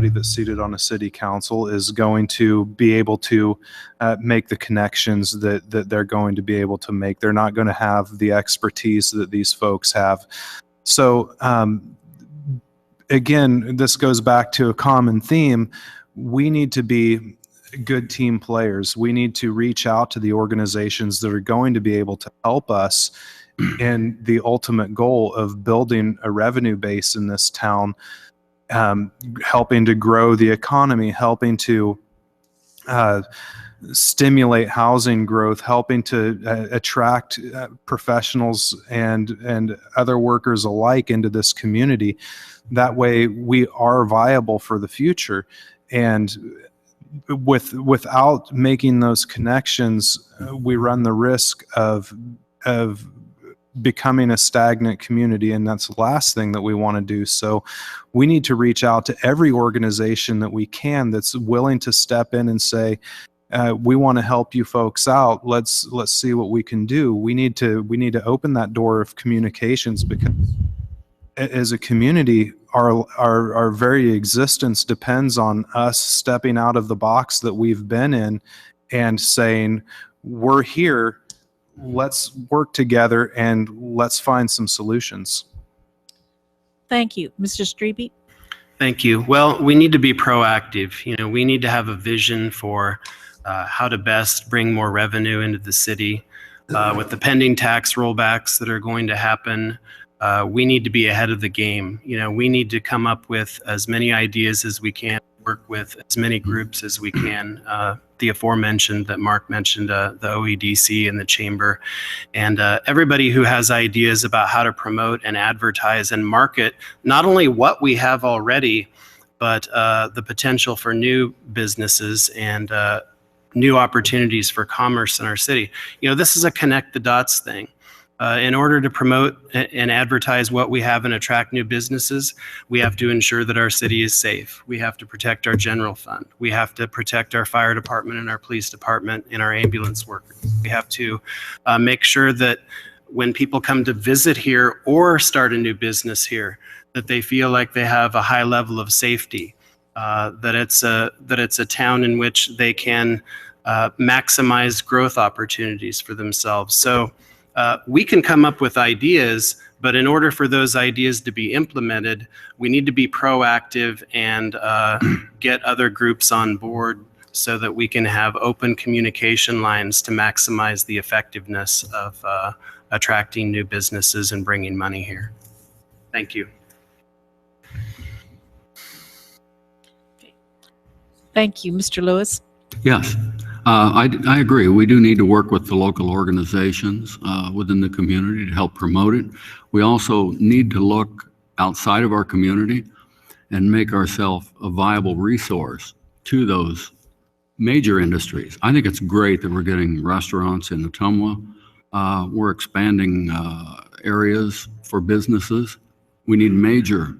that's seated on a city council is going to be able to make the connections that they're going to be able to make. They're not going to have the expertise that these folks have. So again, this goes back to a common theme. We need to be good team players. We need to reach out to the organizations that are going to be able to help us in the ultimate goal of building a revenue base in this town, helping to grow the economy, helping to stimulate housing growth, helping to attract professionals and other workers alike into this community. That way we are viable for the future. And without making those connections, we run the risk of becoming a stagnant community, and that's the last thing that we want to do. So we need to reach out to every organization that we can that's willing to step in and say, we want to help you folks out. Let's see what we can do. We need to open that door of communications, because as a community, our very existence depends on us stepping out of the box that we've been in and saying, we're here, let's work together and let's find some solutions. thank you. Mr. Strebe? Thank you. Well, we need to be proactive. We need to have a vision for how to best bring more revenue into the city. With the pending tax rollbacks that are going to happen, we need to be ahead of the game. We need to come up with as many ideas as we can, work with as many groups as we can. The aforementioned that Mark mentioned, the OEDC and the Chamber, and everybody who has ideas about how to promote and advertise and market not only what we have already, but the potential for new businesses and new opportunities for commerce in our city. This is a connect the dots thing. In order to promote and advertise what we have and attract new businesses, we have to ensure that our city is safe. We have to protect our general fund. We have to protect our fire department and our police department and our ambulance workers. We have to make sure that when people come to visit here or start a new business here, that they feel like they have a high level of safety, that it's a town in which they can maximize growth opportunities for themselves. So we can come up with ideas, but in order for those ideas to be implemented, we need to be proactive and get other groups on board so that we can have open communication lines to maximize the effectiveness of attracting new businesses and bringing money here. Thank you. Thank you, Mr. Lewis. Yes, I agree. We do need to work with the local organizations within the community to help promote it. We also need to look outside of our community and make ourselves a viable resource to those major industries. I think it's great that we're getting restaurants in Ottumwa. We're expanding areas for businesses. We need major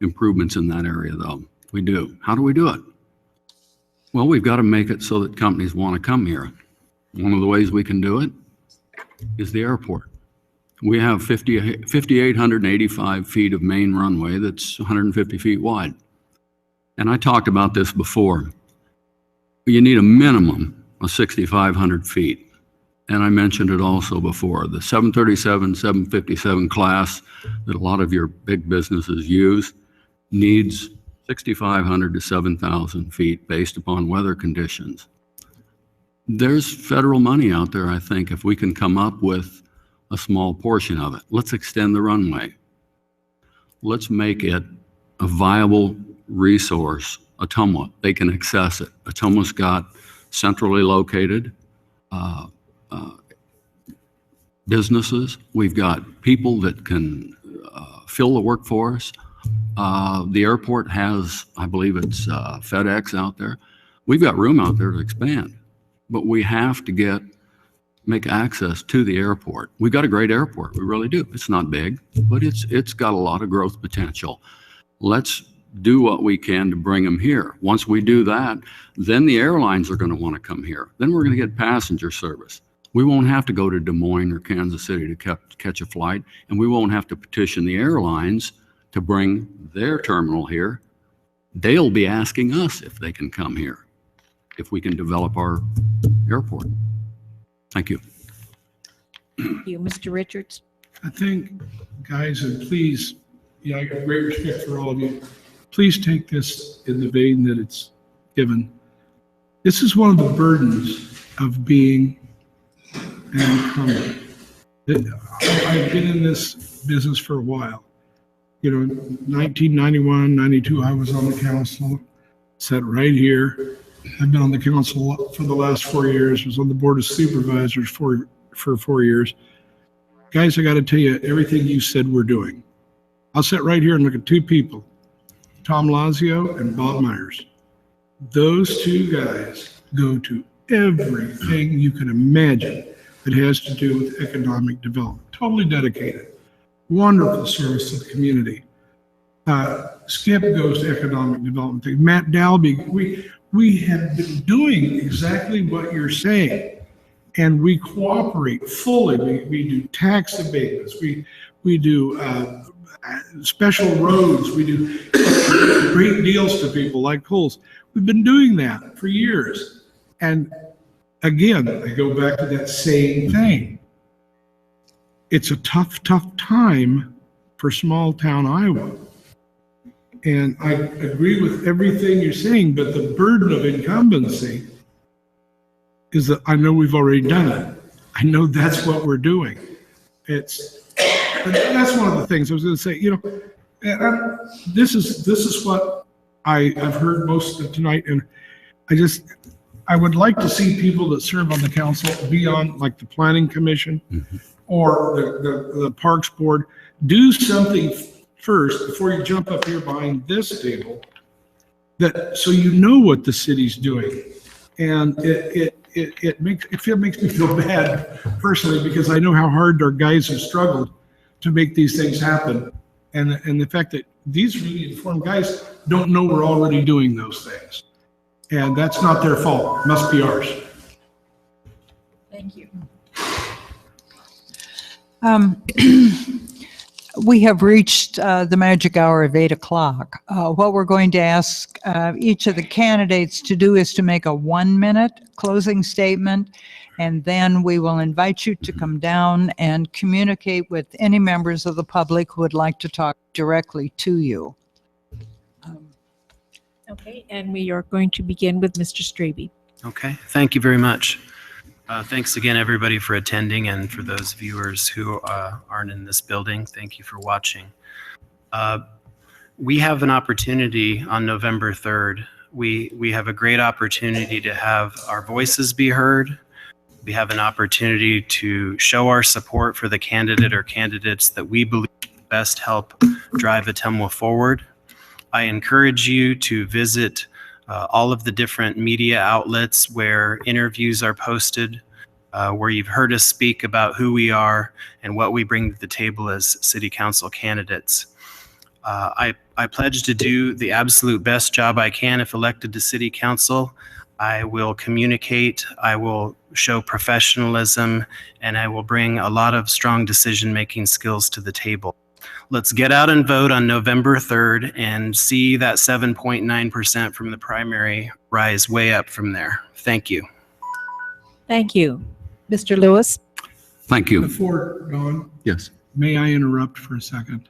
improvements in that area, though. We do. How do we do it? Well, we've got to make it so that companies want to come here. One of the ways we can do it is the airport. We have 5,885 feet of main runway that's 150 feet wide. And I talked about this before. You need a minimum of 6,500 feet. And I mentioned it also before. The 737, 757 class that a lot of your big businesses use needs 6,500 to 7,000 feet based upon weather conditions. There's federal money out there, I think, if we can come up with a small portion of it. Let's extend the runway. Let's make it a viable resource. Ottumwa, they can access it. Ottumwa's got centrally located businesses. We've got people that can fill the workforce. The airport has, I believe it's FedEx out there. We've got room out there to expand, but we have to make access to the airport. We've got a great airport, we really do. It's not big, but it's got a lot of growth potential. Let's do what we can to bring them here. Once we do that, then the airlines are going to want to come here. Then we're going to get passenger service. We won't have to go to Des Moines or Kansas City to catch a flight, and we won't have to petition the airlines to bring their terminal here. They'll be asking us if they can come here, if we can develop our airport. Thank you. Thank you, Mr. Richards. I think, guys, and please, I have great respect for all of you. Please take this in the vein that it's given. This is one of the burdens of being an incumbent. I've been in this business for a while. 1991, 92, I was on the council, sat right here. I've been on the council for the last 4 years, was on the board of supervisors for 4 years. Guys, I got to tell you, everything you said we're doing. I'll sit right here and look at two people, Tom Lazio and Bob Myers. Those two guys go to everything you can imagine that has to do with economic development. Totally dedicated. Wonderful service to the community. Skip goes to economic development. Matt Dalby, we have been doing exactly what you're saying, and we cooperate fully. We do tax abatements. We do special roads. We do great deals to people like Coles. We've been doing that for years. And again, I go back to that same thing. It's a tough time for small town Iowa. And I agree with everything you're saying, but the burden of incumbency is that I know we've already done it. I know that's what we're doing. That's one of the things I was going to say, this is what I've heard most of tonight. And I would like to see people that serve on the council be on like the planning commission or the parks board, do something first before you jump up here behind this table, so you know what the city's doing. And it makes me feel bad personally, because I know how hard our guys have struggled to make these things happen. And the fact that these really informed guys don't know we're already doing those things. And that's not their fault, must be ours. Thank you. We have reached the magic hour of 8 o'clock. What we're going to ask each of the candidates to do is to make a 1-minute closing statement, and then we will invite you to come down and communicate with any members of the public who would like to talk directly to you. Okay, and we are going to begin with Mr. Strebe. Okay, thank you very much. Thanks again, everybody, for attending, and for those viewers who aren't in this building, thank you for watching. We have an opportunity on November 3rd. We have a great opportunity to have our voices be heard. We have an opportunity to show our support for the candidate or candidates that we believe best help drive Ottumwa forward. I encourage you to visit all of the different media outlets where interviews are posted, where you've heard us speak about who we are and what we bring to the table as city council candidates. I pledge to do the absolute best job I can if elected to city council. I will communicate, I will show professionalism, and I will bring a lot of strong decision-making skills to the table. Let's get out and vote on November 3rd and see that 7.9% from the primary rise way up from there. Thank you. Thank you. Mr. Lewis? Thank you. Before, Don, Yes. may I interrupt for a second?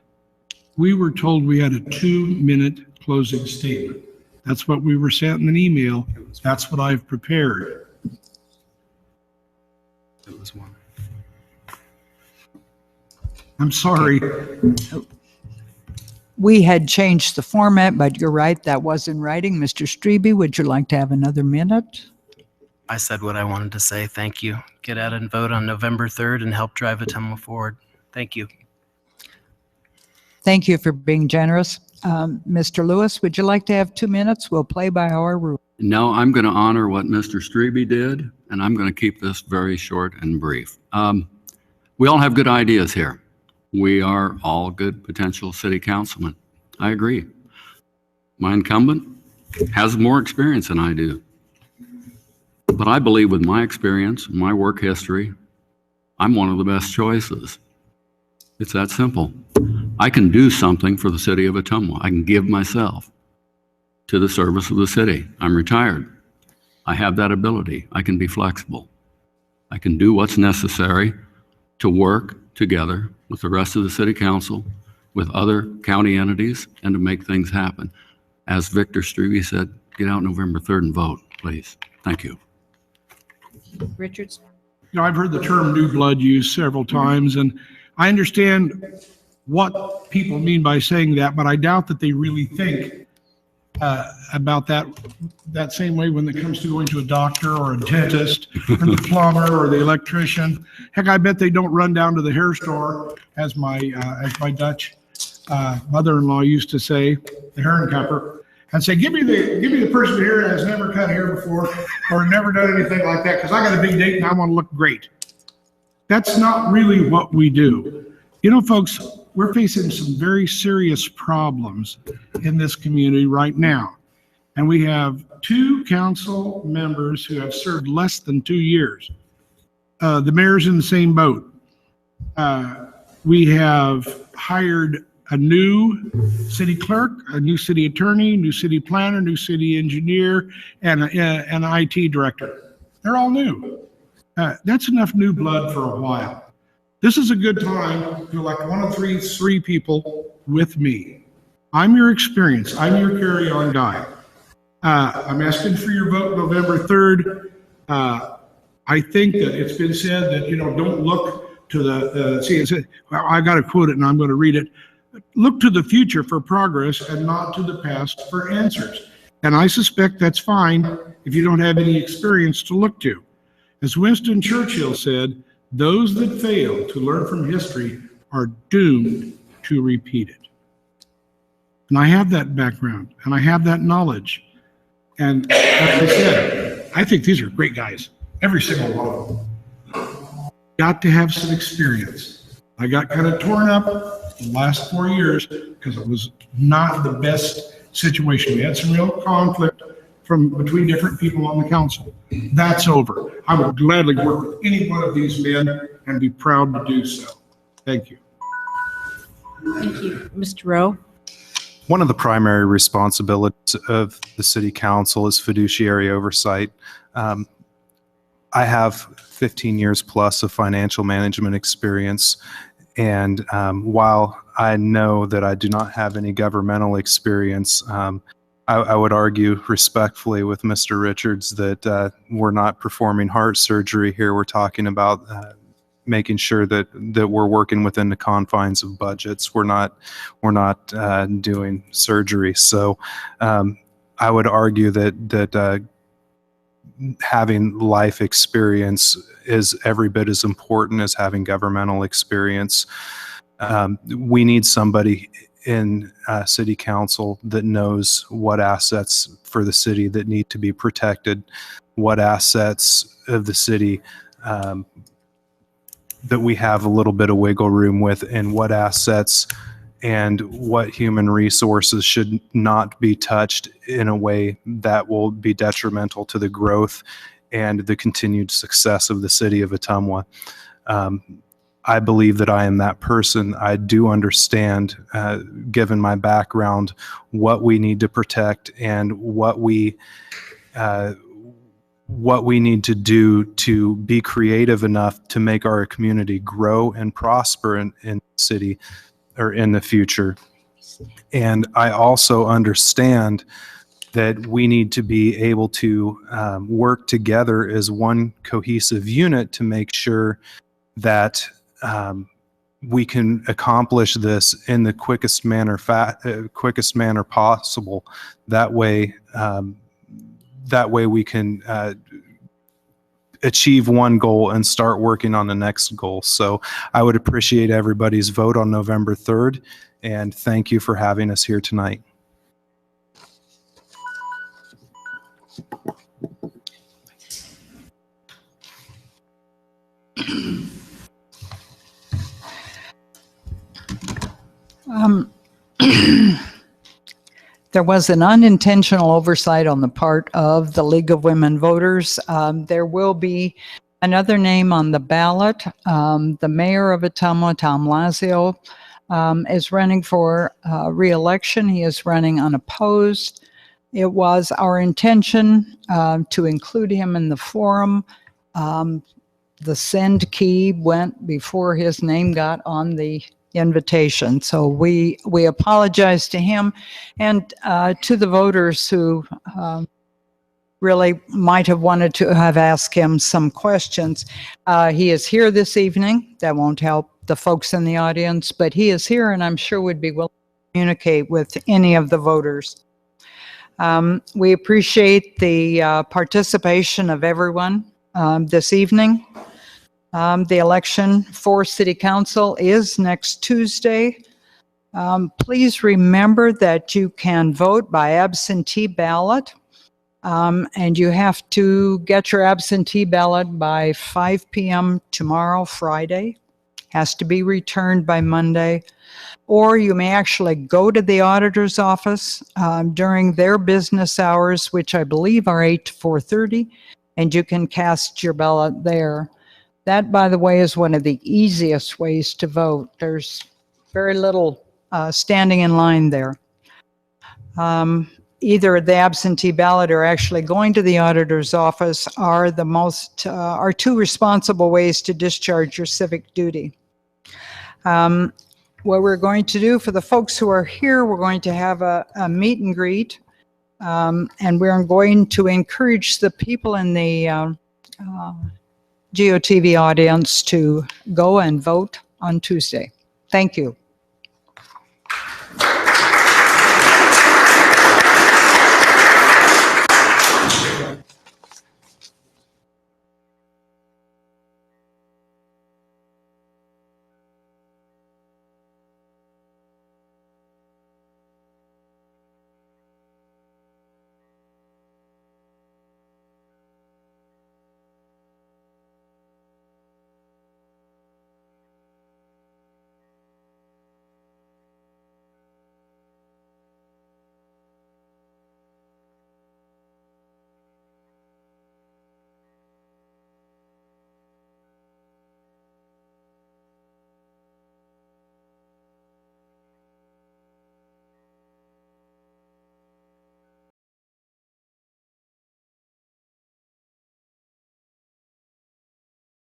We were told we had a 2-minute closing statement. That's what we were sent in an email. That's what I've prepared. It was one. I'm sorry. We had changed the format, but you're right, that was in writing. Mr. Strebe, would you like to have another minute? I said what I wanted to say. Thank you. Get out and vote on November 3rd and help drive Ottumwa forward. Thank you. Thank you for being generous. Mr. Lewis, would you like to have 2 minutes? We'll play by our rules. No, I'm going to honor what Mr. Strebe did, and I'm going to keep this very short and brief. We all have good ideas here. We are all good potential city councilmen. I agree. My incumbent has more experience than I do. But I believe with my experience, my work history, I'm one of the best choices. It's that simple. I can do something for the city of Ottumwa. I can give myself to the service of the city. I'm retired. I have that ability. I can be flexible. I can do what's necessary to work together with the rest of the city council, with other county entities, and to make things happen. As Victor Strebe said, get out November 3rd and vote, please. Thank you. Richards? You know, I've heard the term new blood used several times, and I understand what people mean by saying that, but I doubt that they really think about that same way when it comes to going to a doctor or a dentist or the plumber or the electrician. Heck, I bet they don't run down to the hair store, as my Dutch mother-in-law used to say, the Herrenkapper, and say, give me the person here that has never cut hair before or never done anything like that, because I got a big date and I want to look great. That's not really what we do. You know, folks, we're facing some very serious problems in this community right now. And we have 2 council members who have served less than 2 years. The mayor's in the same boat. We have hired a new city clerk, a new city attorney, new city planner, new city engineer, and an IT director. They're all new. That's enough new blood for a while. This is a good time to elect one of three people with me. I'm your experience. I'm your carry-on guy. I'm asking for your vote November 3rd. I think that it's been said that, you know, don't look to I got to quote it and I'm going to read it. Look to the future for progress and not to the past for answers. And I suspect that's fine if you don't have any experience to look to. As Winston Churchill said, those that fail to learn from history are doomed to repeat it. And I have that background and I have that knowledge. And as I said, I think these are great guys. every single one of them. Got to have some experience. I got kind of torn up the last 4 years because it was not the best situation. We had some real conflict between different people on the council. That's over. I would gladly work with any one of these men and be proud to do so. Thank you. Thank you. Mr. Rowe? One of the primary responsibilities of the city council is fiduciary oversight. I have 15 years plus of financial management experience, and while I know that I do not have any governmental experience, I would argue respectfully with Mr. Richards that we're not performing heart surgery here. We're talking about making sure that we're working within the confines of budgets. We're not doing surgery. So I would argue that having life experience is every bit as important as having governmental experience. We need somebody in city council that knows what assets for the city that need to be protected, what assets of the city that we have a little bit of wiggle room with, and what assets and what human resources should not be touched in a way that will be detrimental to the growth and the continued success of the city of Ottumwa. I believe that I am that person. I do understand, given my background, what we need to protect and what we need to do to be creative enough to make our community grow and prosper in the city or in the future. And I also understand that we need to be able to work together as one cohesive unit to make sure that we can accomplish this in the quickest manner possible. That way we can achieve one goal and start working on the next goal. So I would appreciate everybody's vote on November 3rd, and thank you for having us here tonight. There was an unintentional oversight on the part of the League of Women Voters. There will be another name on the ballot. The mayor of Ottumwa, Tom Lazio, is running for re-election. He is running unopposed. It was our intention to include him in the forum. The send key went before his name got on the invitation. So we apologize to him and to the voters who really might have wanted to have asked him some questions. He is here this evening. That won't help the folks in the audience, but he is here and I'm sure would be willing to communicate with any of the voters. We appreciate the participation of everyone this evening. The election for City Council is next Tuesday. Please remember that you can vote by absentee ballot, and you have to get your absentee ballot by 5 p.m. tomorrow, Friday. Has to be returned by Monday. Or you may actually go to the auditor's office during their business hours, which I believe are 8 to 4:30, and you can cast your ballot there. That, by the way, is one of the easiest ways to vote. There's very little standing in line there. Either the absentee ballot or actually going to the auditor's office are are two responsible ways to discharge your civic duty. What we're going to do for the folks who are here, we're going to have a meet and greet, and we're going to encourage the people in the GeoTV audience to go and vote on Tuesday. Thank you.